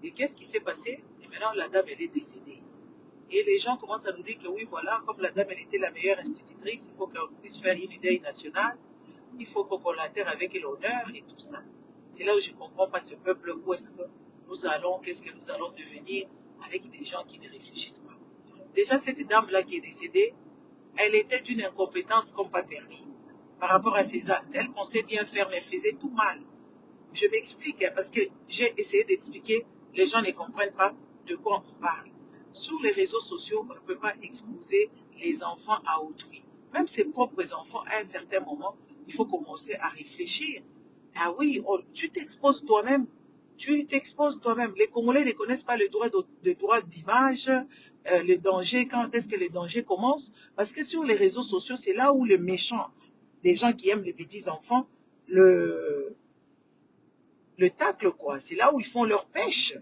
Speaker 1: Et qu'est-ce qui s'est passé? Et maintenant, la dame, elle est décédée. Et les gens commencent à nous dire que oui, voilà, comme la dame, elle était la meilleure institutrice, il faut qu'on puisse faire une idée nationale, il faut qu'on l'enterre avec l'honneur et tout ça. C'est là où je ne comprends pas ce peuple, où est-ce que nous allons, qu'est-ce que nous allons devenir avec des gens qui ne réfléchissent pas. Déjà, cette dame-là qui est décédée, elle était d'une incompétence comme pas permis par rapport à ses actes. Elle pensait bien faire, mais elle faisait tout mal. Je m'explique, hein, parce que j'ai essayé d'expliquer, les gens ne comprennent pas de quoi on parle. Sur les réseaux sociaux, on ne peut pas exposer les enfants à autrui. Même ses propres enfants, à un certain moment, il faut commencer à réfléchir. Ah oui, tu t'exposes toi-même. Tu t'exposes toi-même. Les Congolais ne connaissent pas le droit d'image, le danger, quand est-ce que les dangers commencent. Parce que sur les réseaux sociaux, c'est là où les méchants, les gens qui aiment les petits enfants, le tacle, quoi. C'est là où ils font leur pêche.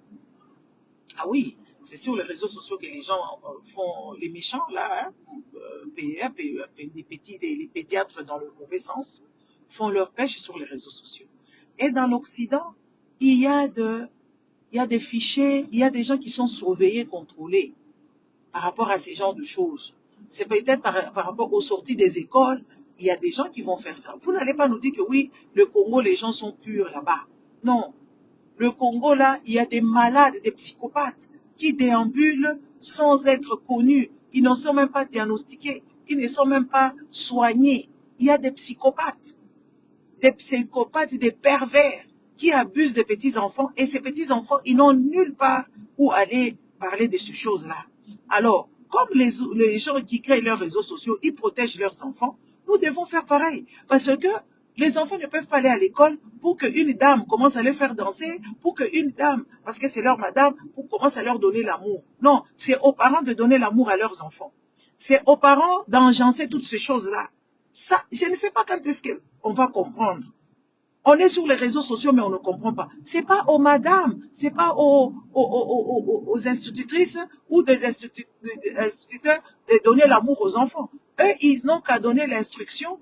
Speaker 1: Ah oui, c'est sur les réseaux sociaux que les gens font les méchants, là, hein, les pédiatres dans le mauvais sens, font leur pêche sur les réseaux sociaux. Et dans l'Occident, il y a des fichiers, il y a des gens qui sont surveillés, contrôlés par rapport à ces genres de choses. C'est peut-être par rapport aux sorties des écoles, il y a des gens qui vont faire ça. Vous n'allez pas nous dire que oui, le Congo, les gens sont purs là-bas. Non. Le Congo, là, il y a des malades, des psychopathes qui déambulent sans être connus. Ils ne sont même pas diagnostiqués. Ils ne sont même pas soignés. Il y a des psychopathes, des pervers qui abusent des petits-enfants. Et ces petits-enfants, ils n'ont nulle part où aller parler de ces choses-là. Alors, comme les gens qui créent leurs réseaux sociaux, ils protègent leurs enfants, nous devons faire pareil. Parce que les enfants ne peuvent pas aller à l'école pour qu'une dame commence à les faire danser, pour qu'une dame, parce que c'est leur madame, pour commence à leur donner l'amour. Non, c'est aux parents de donner l'amour à leurs enfants. C'est aux parents d'engencer toutes ces choses-là. Ça, je ne sais pas quand est-ce qu'on va comprendre. On est sur les réseaux sociaux, mais on ne comprend pas. C'est pas aux madames, c'est pas aux institutrices ou des instituteurs de donner l'amour aux enfants. Eux, ils n'ont qu'à donner l'instruction.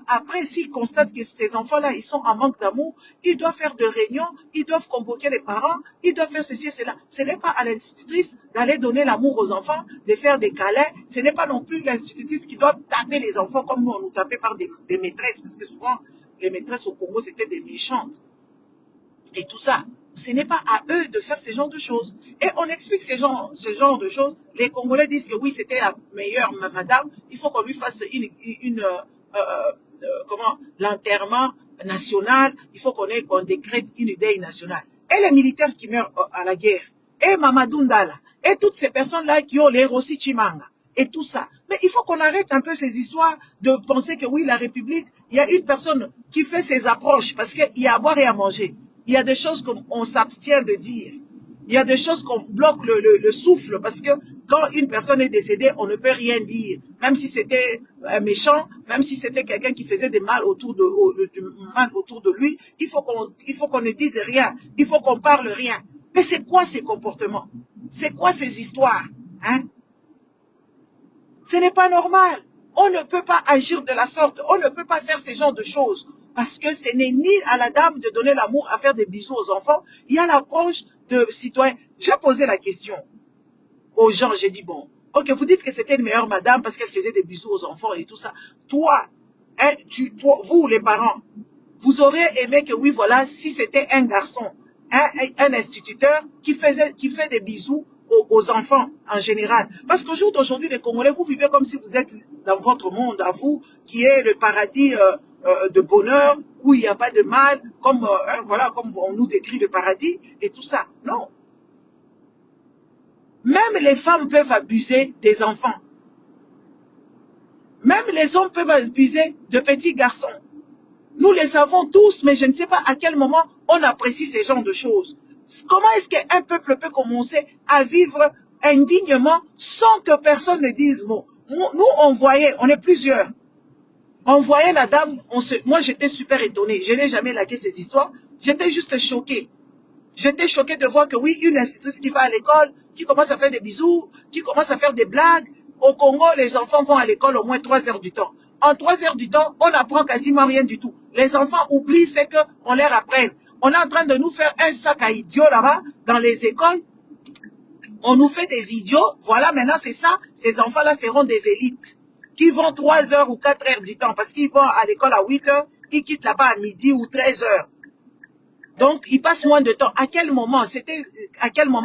Speaker 1: Après, s'ils constatent que ces enfants-là, ils sont en manque d'amour, ils doivent faire des réunions, ils doivent convoquer les parents, ils doivent faire ceci et cela. Ce n'est pas à l'institutrice d'aller donner l'amour aux enfants, de faire des câlins. Ce n'est pas non plus l'institutrice qui doit taper les enfants comme nous, on nous tapait par des maîtresses, parce que souvent, les maîtresses au Congo, c'était des méchantes. Et tout ça, ce n'est pas à eux de faire ce genre de choses. Et on explique ce genre de choses. Les Congolais disent que oui, c'était la meilleure madame. Il faut qu'on lui fasse l'enterrement national. Il faut qu'on décrète une idée nationale. Et les militaires qui meurent à la guerre. Et Mamadou Ndala. Et toutes ces personnes-là qui ont les Rossi Chimanga. Et tout ça. Mais il faut qu'on arrête un peu ces histoires de penser que oui, la République, il y a une personne qui fait ses approches parce qu'il y a à boire et à manger. Il y a des choses qu'on s'abstient de dire. Il y a des choses qu'on bloque le souffle parce que quand une personne est décédée, on ne peut rien dire. Même si c'était un méchant, même si c'était quelqu'un qui faisait du mal autour de lui, il faut qu'on ne dise rien. Il faut qu'on parle rien. Mais c'est quoi ces comportements? C'est quoi ces histoires? Hein? Ce n'est pas normal. On ne peut pas agir de la sorte. On ne peut pas faire ce genre de choses. Parce que ce n'est ni à la dame de donner l'amour, à faire des bisous aux enfants. Il y a l'approche de citoyens. J'ai posé la question aux gens. J'ai dit, bon, ok, vous dites que c'était une meilleure madame parce qu'elle faisait des bisous aux enfants et tout ça. Toi, vous les parents, vous auriez aimé que oui, voilà, si c'était un garçon, un instituteur qui fait des bisous aux enfants en général. Parce qu'au jour d'aujourd'hui, les Congolais, vous vivez comme si vous êtes dans votre monde à vous, qui est le paradis de bonheur, où il n'y a pas de mal, comme on nous décrit le paradis et tout ça. Non. Même les femmes peuvent abuser des enfants. Même les hommes peuvent abuser de petits garçons. Nous les savons tous, mais je ne sais pas à quel moment on apprécie ces genres de choses. Comment est-ce qu'un peuple peut commencer à vivre indignement sans que personne ne dise mot? Nous, on est plusieurs. On voyait la dame, moi j'étais super étonnée. Je n'ai jamais laqué ces histoires. J'étais juste choquée. J'étais choquée de voir que oui, une institutrice qui va à l'école, qui commence à faire des bisous, qui commence à faire des blagues Au Congo, les enfants vont à l'école au moins 3 heures du temps. En 3 heures du temps, on n'apprend quasiment rien du tout. Les enfants oublient ce qu'on leur apprenne. On est en train de nous faire un sac à idiots là-bas, dans les écoles. On nous fait des idiots. Voilà, maintenant c'est ça. Ces enfants-là seront des élites qui vont 3 heures ou 4 heures du temps parce qu'ils vont à l'école à 8 heures, ils quittent là-bas à midi ou 13 heures. Donc, ils passent moins de temps. À quel moment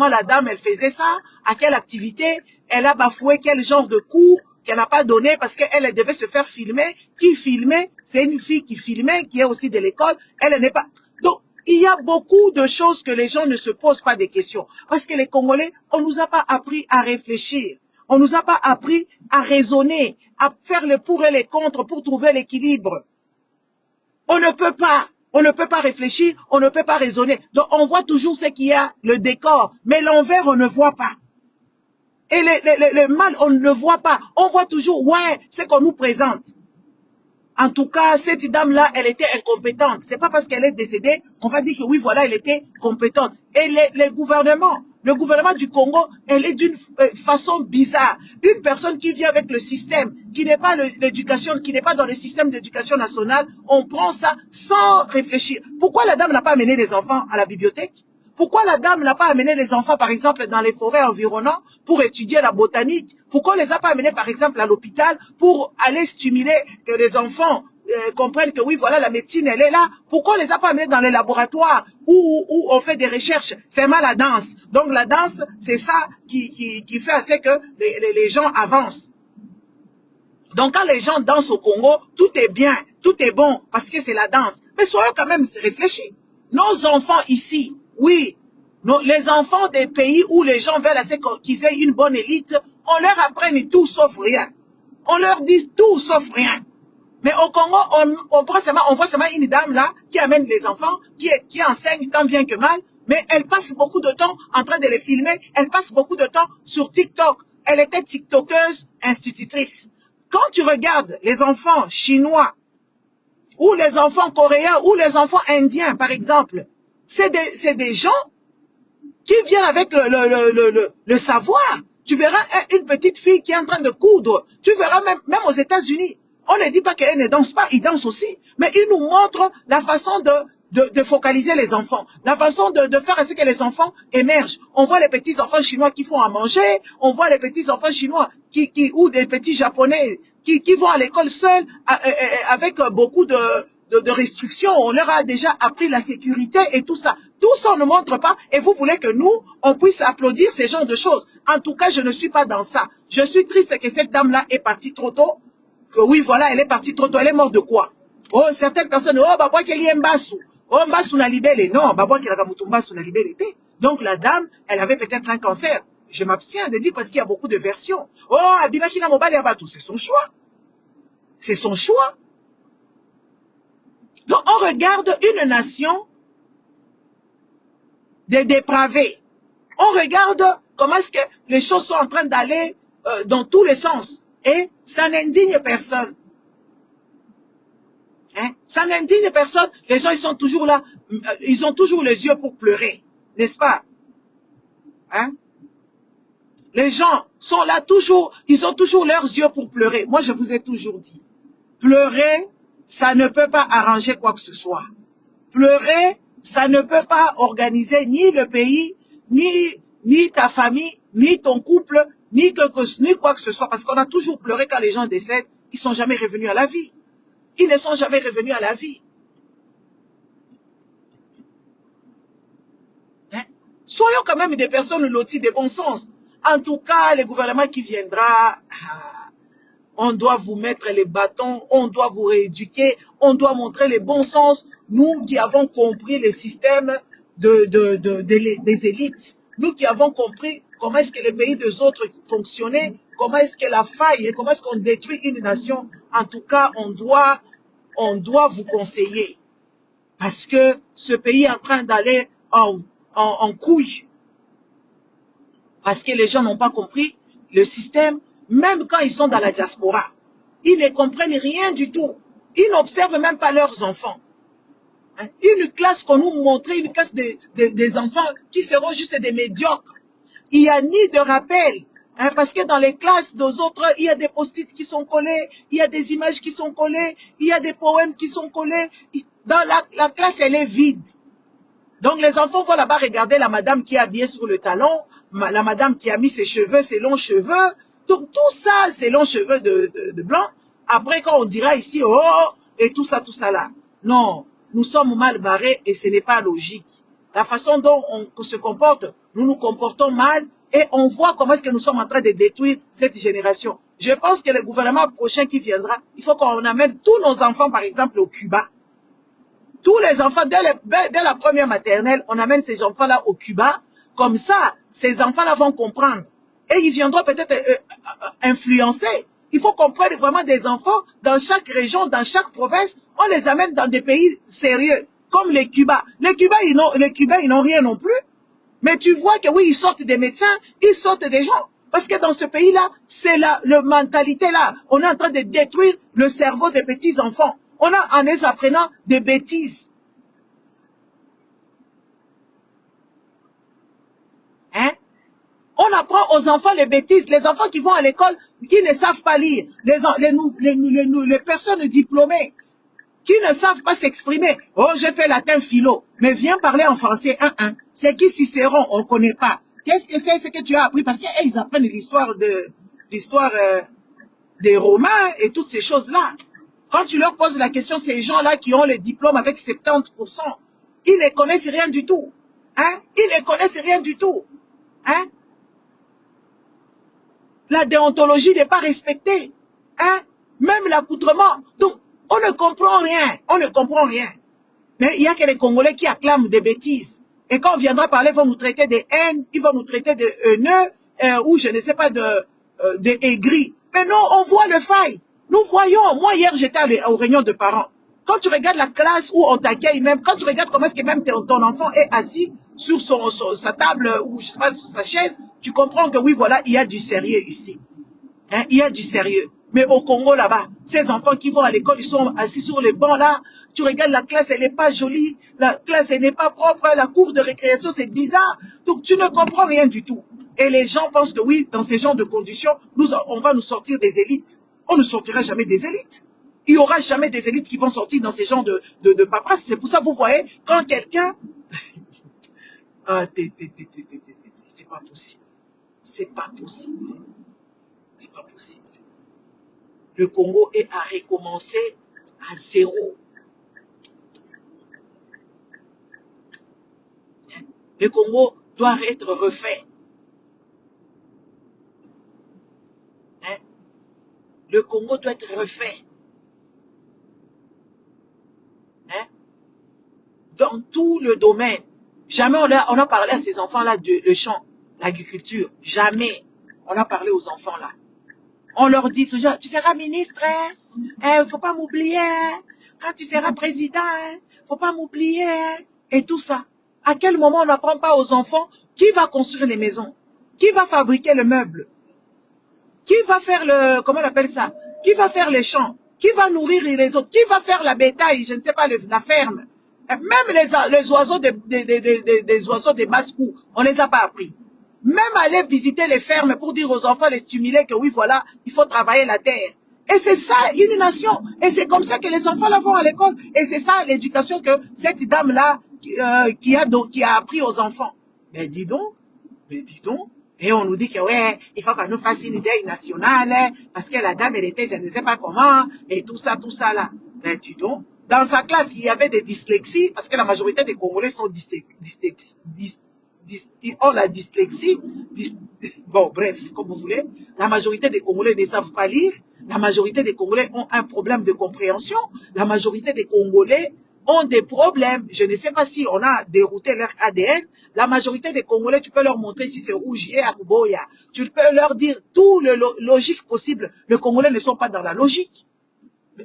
Speaker 1: la dame, elle faisait ça? À quelle activité? Elle a bafoué quel genre de cours qu'elle n'a pas donné parce qu'elle devait se faire filmer. Qui filmait? C'est une fille qui filmait, qui est aussi de l'école. Elle n'est pas... Donc, il y a beaucoup de choses que les gens ne se posent pas des questions. Parce que les Congolais, on nous a pas appris à réfléchir. On nous a pas appris à raisonner, à faire le pour et les contre pour trouver l'équilibre. On ne peut pas réfléchir, on ne peut pas raisonner. Donc, on voit toujours ce qu'il y a, le décor, mais l'envers, on ne voit pas. Et le mal, on ne voit pas. On voit toujours, ouais, ce qu'on nous présente. En tout cas, cette dame-là, elle était incompétente. C'est pas parce qu'elle est décédée qu'on va dire que oui, voilà, elle était compétente. Et le gouvernement du Congo, elle est d'une façon bizarre. Une personne qui vient avec le système, qui n'est pas l'éducation, qui n'est pas dans le système d'éducation nationale, on prend ça sans réfléchir. Pourquoi la dame n'a pas amené les enfants à la bibliothèque? Pourquoi la dame n'a pas amené les enfants, par exemple, dans les forêts environnantes pour étudier la botanique? Pourquoi on ne les a pas amenés, par exemple, à l'hôpital pour aller stimuler que les enfants comprennent que oui, voilà, la médecine, elle est là? Pourquoi on ne les a pas amenés dans les laboratoires où on fait des recherches? C'est mal la danse. Donc la danse, c'est ça qui fait assez que les gens avancent. Donc quand les gens dansent au Congo, tout est bien, tout est bon, parce que c'est la danse. Mais soyons quand même réfléchis. Nos enfants ici, oui, les enfants des pays où les gens veulent assez qu'ils aient une bonne élite, on leur apprend tout sauf rien. On leur dit tout sauf rien. Mais au Congo, on voit seulement une dame là qui amène les enfants, qui enseigne tant bien que mal, mais elle passe beaucoup de temps en train de les filmer, elle passe beaucoup de temps sur TikTok. Elle était TikTokeuse institutrice. Quand tu regardes les enfants chinois, ou les enfants coréens, ou les enfants indiens, par exemple, c'est des gens qui viennent avec le savoir. Tu verras une petite fille qui est en train de coudre. Tu verras même aux États-Unis. On ne dit pas qu'elle ne danse pas, ils dansent aussi. Mais ils nous montrent la façon de focaliser les enfants. La façon de faire à ce que les enfants émergent. On voit les petits enfants chinois qui font à manger. On voit les petits enfants chinois ou des petits japonais qui vont à l'école seuls avec beaucoup de restrictions. On leur a déjà appris la sécurité et tout ça. Tout ça on ne montre pas et vous voulez que nous, on puisse applaudir ces genres de choses. En tout cas, je ne suis pas dans ça. Je suis triste que cette dame-là est partie trop tôt. Que oui, voilà, elle est partie trop tôt. Elle est morte de quoi? Oh, certaines personnes, oh, babwa qu'elle y mbasu. Oh, mbasu na libellé. Non, babwa qu'elle a mbasu na libellé. Donc, la dame, elle avait peut-être un cancer. Je m'abstiens de dire parce qu'il y a beaucoup de versions. Oh, abimaki na mobali abatu. C'est son choix. C'est son choix. Donc, on regarde une nation des dépravés. On regarde comment est-ce que les choses sont en train d'aller dans tous les sens. Et ça n'indigne personne. Hein? Ça n'indigne personne. Les gens, ils sont toujours là. Ils ont toujours les yeux pour pleurer. N'est-ce pas? Hein? Les gens sont là toujours. Ils ont toujours leurs yeux pour pleurer. Moi, je vous ai toujours dit. Pleurer, ça ne peut pas arranger quoi que ce soit. Pleurer, ça ne peut pas organiser ni le pays, ni ta famille, ni ton couple, ni quoi que ce soit. Parce qu'on a toujours pleuré quand les gens décèdent. Ils ne sont jamais revenus à la vie. Ils ne sont jamais revenus à la vie. Hein? Soyons quand même des personnes loties de bon sens. En tout cas, le gouvernement qui viendra, on doit vous mettre les bâtons, on doit vous rééduquer, on doit montrer le bon sens. Nous qui avons compris le système des élites, nous qui avons compris comment est-ce que les pays des autres fonctionnaient, comment est-ce que la faille et comment est-ce qu'on détruit une nation, en tout cas, on doit vous conseiller. Parce que ce pays est en train d'aller en couille. Parce que les gens n'ont pas compris le système, même quand ils sont dans la diaspora. Ils ne comprennent rien du tout. Ils n'observent même pas leurs enfants. Hein? Une classe qu'on nous montrait, une classe des enfants qui seront juste des médiocres. Il n'y a ni de rappel, Hein, parce que dans les classes des autres, il y a des post-it qui sont collés, il y a des images qui sont collées, il y a des poèmes qui sont collés. Dans la classe, elle est vide. Donc les enfants vont là-bas regarder la madame qui est habillée sur le talon, la madame qui a mis ses cheveux, ses longs cheveux. Donc tout ça, ces longs cheveux de blanc. Après, quand on dira ici, oh, et tout ça là. Non, nous sommes mal barrés et ce n'est pas logique. La façon dont on se comporte, nous nous comportons mal et on voit comment est-ce que nous sommes en train de détruire cette génération. Je pense que le gouvernement prochain qui viendra, il faut qu'on amène tous nos enfants, par exemple, au Cuba. Tous les enfants, dès la première maternelle, on amène ces enfants-là au Cuba. Comme ça, ces enfants-là vont comprendre. Et ils viendront peut-être influencer. Il faut qu'on prenne vraiment des enfants dans chaque région, dans chaque province. On les amène dans des pays sérieux, comme les Cubains. Les Cubains, ils n'ont rien non plus. Mais tu vois que oui, ils sortent des médecins, ils sortent des gens. Parce que dans ce pays-là, c'est la mentalité là. On est en train de détruire le cerveau des petits enfants. En les apprenant des bêtises. Hein? On apprend aux enfants les bêtises. Les enfants qui vont à l'école, qui ne savent pas lire. Les personnes diplômées, qui ne savent pas s'exprimer. Oh, j'ai fait latin philo. Mais viens parler en français. C'est qui Cicéron? On ne connaît pas. Qu'est-ce que c'est ce que tu as appris? Parce qu'ils apprennent l'histoire des Romains et toutes ces choses-là. Quand tu leur poses la question, ces gens-là qui ont les diplômes avec 70%, ils ne connaissent rien du tout. Hein? Ils ne connaissent rien du tout. Hein? La déontologie n'est pas respectée. Hein? Même l'accoutrement. Donc, on ne comprend rien. On ne comprend rien. Mais il y a que les Congolais qui acclament des bêtises. Et quand on viendra parler, ils vont nous traiter de haine, ils vont nous traiter de haineux, ou je ne sais pas, de aigris. Mais non, on voit le faille. Nous voyons. Moi, hier, j'étais aux réunions de parents. Quand tu regardes la classe où on t'accueille même, quand tu regardes comment est-ce que même ton enfant est assis sur sa table ou je sais pas, sur sa chaise, tu comprends que oui, voilà, il y a du sérieux ici. Hein, il y a du sérieux. Mais au Congo, là-bas, ces enfants qui vont à l'école, ils sont assis sur les bancs, là. Tu regardes la classe, elle n'est pas jolie. La classe, elle n'est pas propre. La cour de récréation, c'est bizarre. Donc, tu ne comprends rien du tout. Et les gens pensent que oui, dans ces genres de conditions, on va nous sortir des élites. On ne sortira jamais des élites. Il n'y aura jamais des élites qui vont sortir dans ces genres de paperasse. C'est pour ça, vous voyez, quand quelqu'un... ah, c'est pas possible. C'est pas possible. C'est pas possible. Le Congo est à recommencer à zéro. Le Congo doit être refait. Hein? Le Congo doit être refait. Hein? Dans tout le domaine. Jamais on a parlé à ces enfants-là de champ, l'agriculture. Jamais on a parlé aux enfants-là. On leur dit toujours, tu seras ministre, hein? Faut pas m'oublier, hein? Quand tu seras président, hein? Faut pas m'oublier, hein? Et tout ça. À quel moment on n'apprend pas aux enfants qui va construire les maisons? Qui va fabriquer le meuble? Qui va faire comment on appelle ça? Qui va faire les champs? Qui va nourrir les autres? Qui va faire la bétail? Je ne sais pas, la ferme. Même les oiseaux des oiseaux des basses-coups, on les a pas appris. Même aller visiter les fermes pour dire aux enfants, les stimuler que oui, voilà, il faut travailler la terre. Et c'est ça, une nation. Et c'est comme ça que les enfants là vont à l'école. Et c'est ça l'éducation que cette dame-là qui a appris aux enfants. Mais dis donc. Et on nous dit que ouais, il faut qu'on nous fasse une idée nationale, hein, parce que la dame, elle était, je ne sais pas comment, et tout ça là. Mais dis donc. Dans sa classe, il y avait des dyslexies, parce que la majorité des Congolais sont ont la dyslexie, bon bref, comme vous voulez, la majorité des Congolais ne savent pas lire, la majorité des Congolais ont un problème de compréhension, la majorité des Congolais ont des problèmes, je ne sais pas si on a dérouté leur ADN, la majorité des Congolais, tu peux leur montrer si c'est rouge, tu peux leur dire tout le logique possible, les Congolais ne sont pas dans la logique.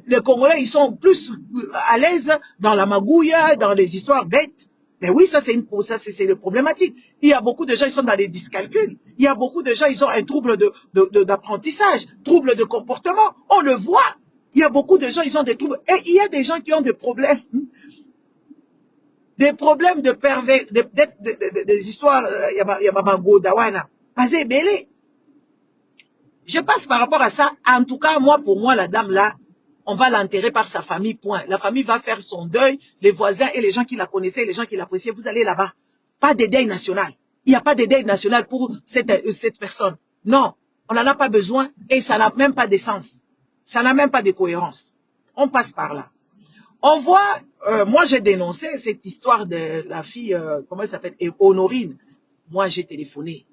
Speaker 1: Les Congolais, ils sont plus à l'aise dans la magouille, dans les histoires bêtes. Mais oui, ça c'est le problématique. Il y a beaucoup de gens, ils sont dans les dyscalculs. Il y a beaucoup de gens, ils ont un trouble d'apprentissage, trouble de comportement. On le voit. Il y a beaucoup de gens, ils ont des troubles. Et il y a des gens qui ont des problèmes. Des problèmes de pervers, des histoires, il y a Dawana. Basé belé.
Speaker 2: Je passe par rapport à ça. En tout cas, moi, pour moi, la dame là, on va l'enterrer par sa famille, point. La famille va faire son deuil, les voisins et les gens qui la connaissaient, les gens qui l'appréciaient, vous allez là-bas. Pas de deuil national. Il n'y a pas de deuil national pour cette personne. Non, on n'en a pas besoin et ça n'a même pas de sens. Ça n'a même pas de cohérence. On passe par là. On voit, moi j'ai dénoncé cette histoire de la fille, comment elle s'appelle, Honorine. Moi j'ai téléphoné.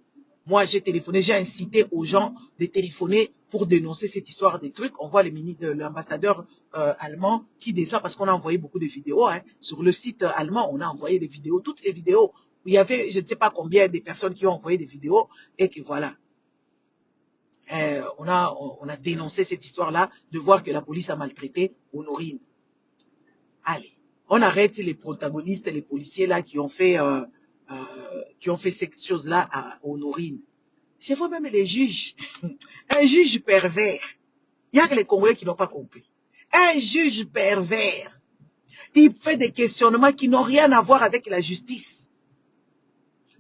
Speaker 2: J'ai incité aux gens de téléphoner pour dénoncer cette histoire des trucs. On voit l'ambassadeur allemand qui descend parce qu'on a envoyé beaucoup de vidéos. Hein. Sur le site allemand, on a envoyé des vidéos, toutes les vidéos où il y avait, je ne sais pas combien de personnes qui ont envoyé des vidéos et que voilà. On a dénoncé cette histoire-là de voir que la police a maltraité Honorine. Allez, on arrête les protagonistes, les policiers là qui ont fait cette chose-là à Honorine. Je vois même les juges. Un juge pervers. Il y a que les Congolais qui n'ont pas compris. Un juge pervers. Il fait des questionnements qui n'ont rien à voir avec la justice.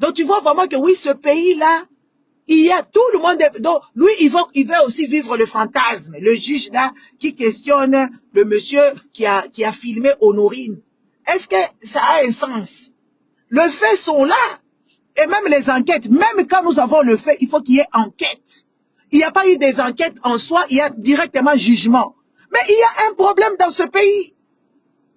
Speaker 2: Donc tu vois vraiment que oui, ce pays-là, il y a tout le monde. Donc lui, il veut aussi vivre le fantasme. Le juge là qui questionne le monsieur qui a filmé Honorine. Est-ce que ça a un sens? Les faits sont là. Et même les enquêtes, même quand nous avons le fait, il faut qu'il y ait enquête. Il n'y a pas eu des enquêtes en soi, il y a directement jugement. Mais il y a un problème dans ce pays.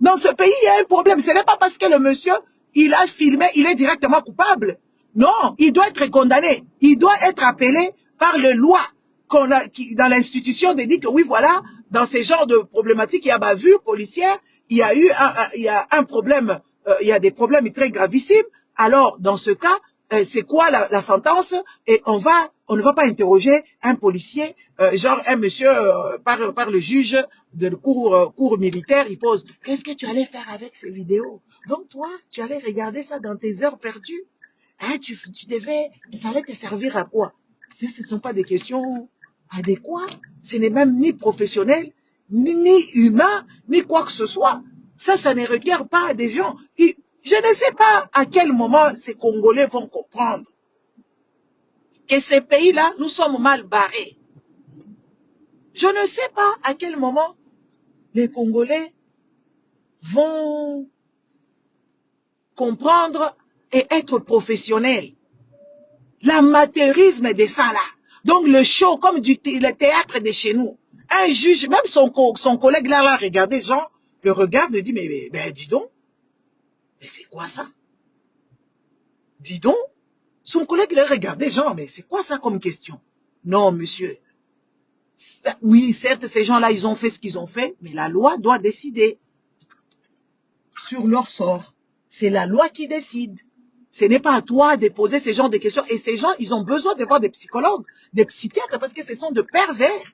Speaker 2: Dans ce pays, il y a un problème. Ce n'est pas parce que le monsieur, il a filmé, il est directement coupable. Non, il doit être condamné. Il doit être appelé par les lois dans l'institution de dire que oui, voilà, dans ces genres de problématiques, il y a bavure policière, il y a un problème, il y a des problèmes très gravissimes. Alors, dans ce cas, c'est quoi la sentence? Et on ne va pas interroger un policier, genre un monsieur par le juge de cour militaire, il pose, qu'est-ce que tu allais faire avec ces vidéos? Donc toi, tu allais regarder ça dans tes heures perdues? Hein, ça allait te servir à quoi? Ce ne sont pas des questions adéquates, ce n'est même ni professionnel, ni humain, ni quoi que ce soit. Ça ne requiert pas des gens. Je ne sais pas à quel moment ces Congolais vont comprendre que ces pays-là, nous sommes mal barrés. Je ne sais pas à quel moment les Congolais vont comprendre et être professionnels. L'amateurisme de ça là. Donc le show comme le théâtre de chez nous. Un juge, même son collègue là, regardez, Jean, le regarde, le dit, mais dis donc, mais c'est quoi ça? Dis donc, son collègue le regardait, Jean, mais c'est quoi ça comme question? Non, monsieur. Oui, certes, ces gens-là, ils ont fait ce qu'ils ont fait, mais la loi doit décider sur leur sort. C'est la loi qui décide. Ce n'est pas à toi de poser ces genres de questions. Et ces gens, ils ont besoin de voir des psychologues, des psychiatres, parce que ce sont des pervers.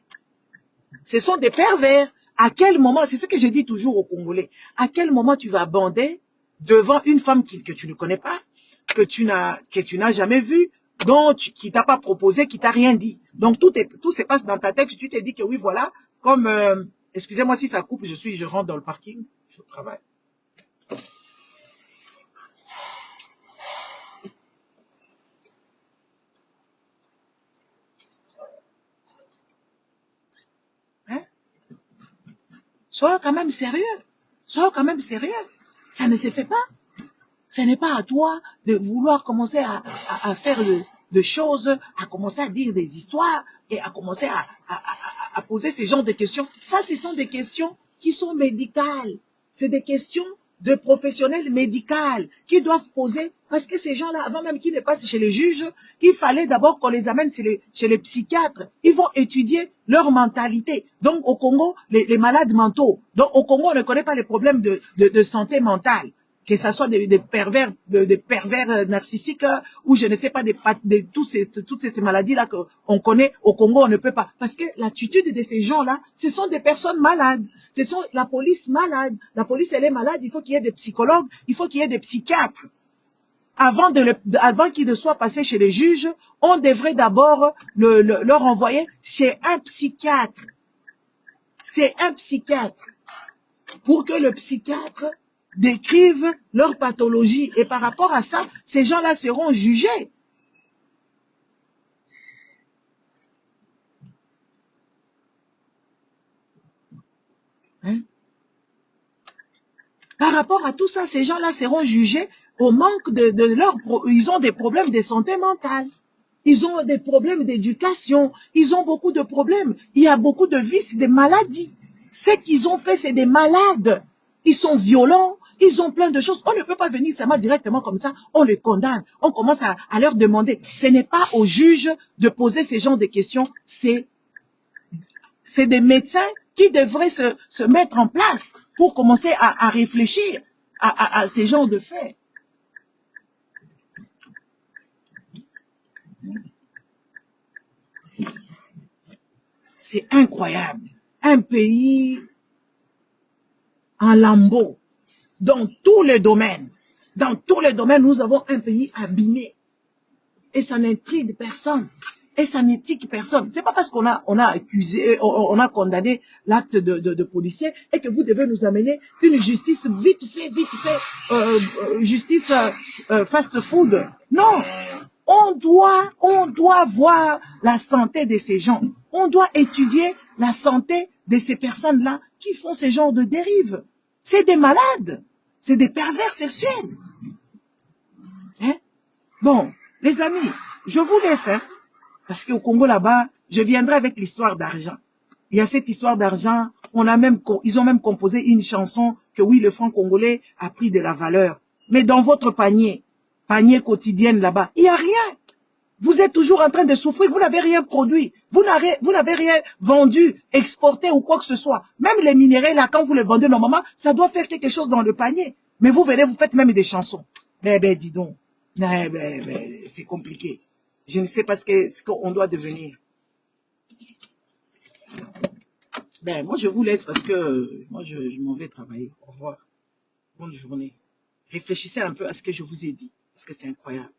Speaker 2: Ce sont des pervers. À quel moment, c'est ce que je dis toujours aux Congolais, à quel moment tu vas bander devant une femme que tu ne connais pas, que tu n'as jamais vue, qui t'a pas proposé, qui t'a rien dit. Donc tout se passe dans ta tête, tu te dis que oui, voilà, comme, excusez-moi si ça coupe, je rentre dans le parking, je travaille. Sois quand même sérieux. Sois quand même sérieux. Ça ne se fait pas. Ce n'est pas à toi de vouloir commencer à faire de choses, à commencer à dire des histoires et à commencer à poser ce genre de questions. Ça, ce sont des questions qui sont médicales. C'est des questions de professionnels médicaux qui doivent poser, parce que ces gens-là, avant même qu'ils ne passent chez les juges, il fallait d'abord qu'on les amène chez les psychiatres. Ils vont étudier leur mentalité. Donc au Congo, les malades mentaux. Donc au Congo, on ne connaît pas les problèmes de santé mentale. Que ce soit des pervers narcissiques ou je ne sais pas toutes ces maladies-là qu'on connaît au Congo, on ne peut pas. Parce que l'attitude de ces gens-là, ce sont des personnes malades. Ce sont la police malade. La police, elle est malade, il faut qu'il y ait des psychologues, il faut qu'il y ait des psychiatres. Avant qu'ils ne soient passés chez les juges, on devrait d'abord leur envoyer chez un psychiatre. C'est un psychiatre. Pour que le psychiatre décrivent leur pathologie. Et par rapport à ça, ces gens-là seront jugés. Par rapport à tout ça, ces gens-là seront jugés au manque ils ont des problèmes de santé mentale. Ils ont des problèmes d'éducation. Ils ont beaucoup de problèmes. Il y a beaucoup de vices, des maladies. Ce qu'ils ont fait, c'est des malades. Ils sont violents. Ils ont plein de choses. On ne peut pas venir seulement directement comme ça. On les condamne. On commence à leur demander. Ce n'est pas aux juges de poser ce genre de questions. C'est des médecins qui devraient se mettre en place pour commencer à réfléchir à ces genres de faits. C'est incroyable. Un pays en lambeaux. Dans tous les domaines. Dans tous les domaines, nous avons un pays abîmé. Et ça n'intrigue personne. Et ça n'éthique personne. C'est pas parce qu'on a accusé, on a condamné l'acte de policier et que vous devez nous amener une justice vite fait, justice fast-food. Non. On doit voir la santé de ces gens. On doit étudier la santé de ces personnes-là qui font ce genre de dérives. C'est des malades. C'est des pervers sexuels. Hein? Bon, les amis, je vous laisse, hein, parce qu'au Congo là-bas, je viendrai avec l'histoire d'argent. Il y a cette histoire d'argent, ils ont même composé une chanson que oui, le franc congolais a pris de la valeur. Mais dans votre panier quotidien là-bas, il n'y a rien. Vous êtes toujours en train de souffrir, vous n'avez rien produit, vous n'avez rien vendu, exporté ou quoi que ce soit. Même les minéraux, là, quand vous les vendez normalement, ça doit faire quelque chose dans le panier. Mais vous venez, vous faites même des chansons. Dis donc, c'est compliqué. Je ne sais pas ce qu'on doit devenir. Moi, je vous laisse parce que moi, je m'en vais travailler. Au revoir. Bonne journée. Réfléchissez un peu à ce que je vous ai dit, parce que c'est incroyable.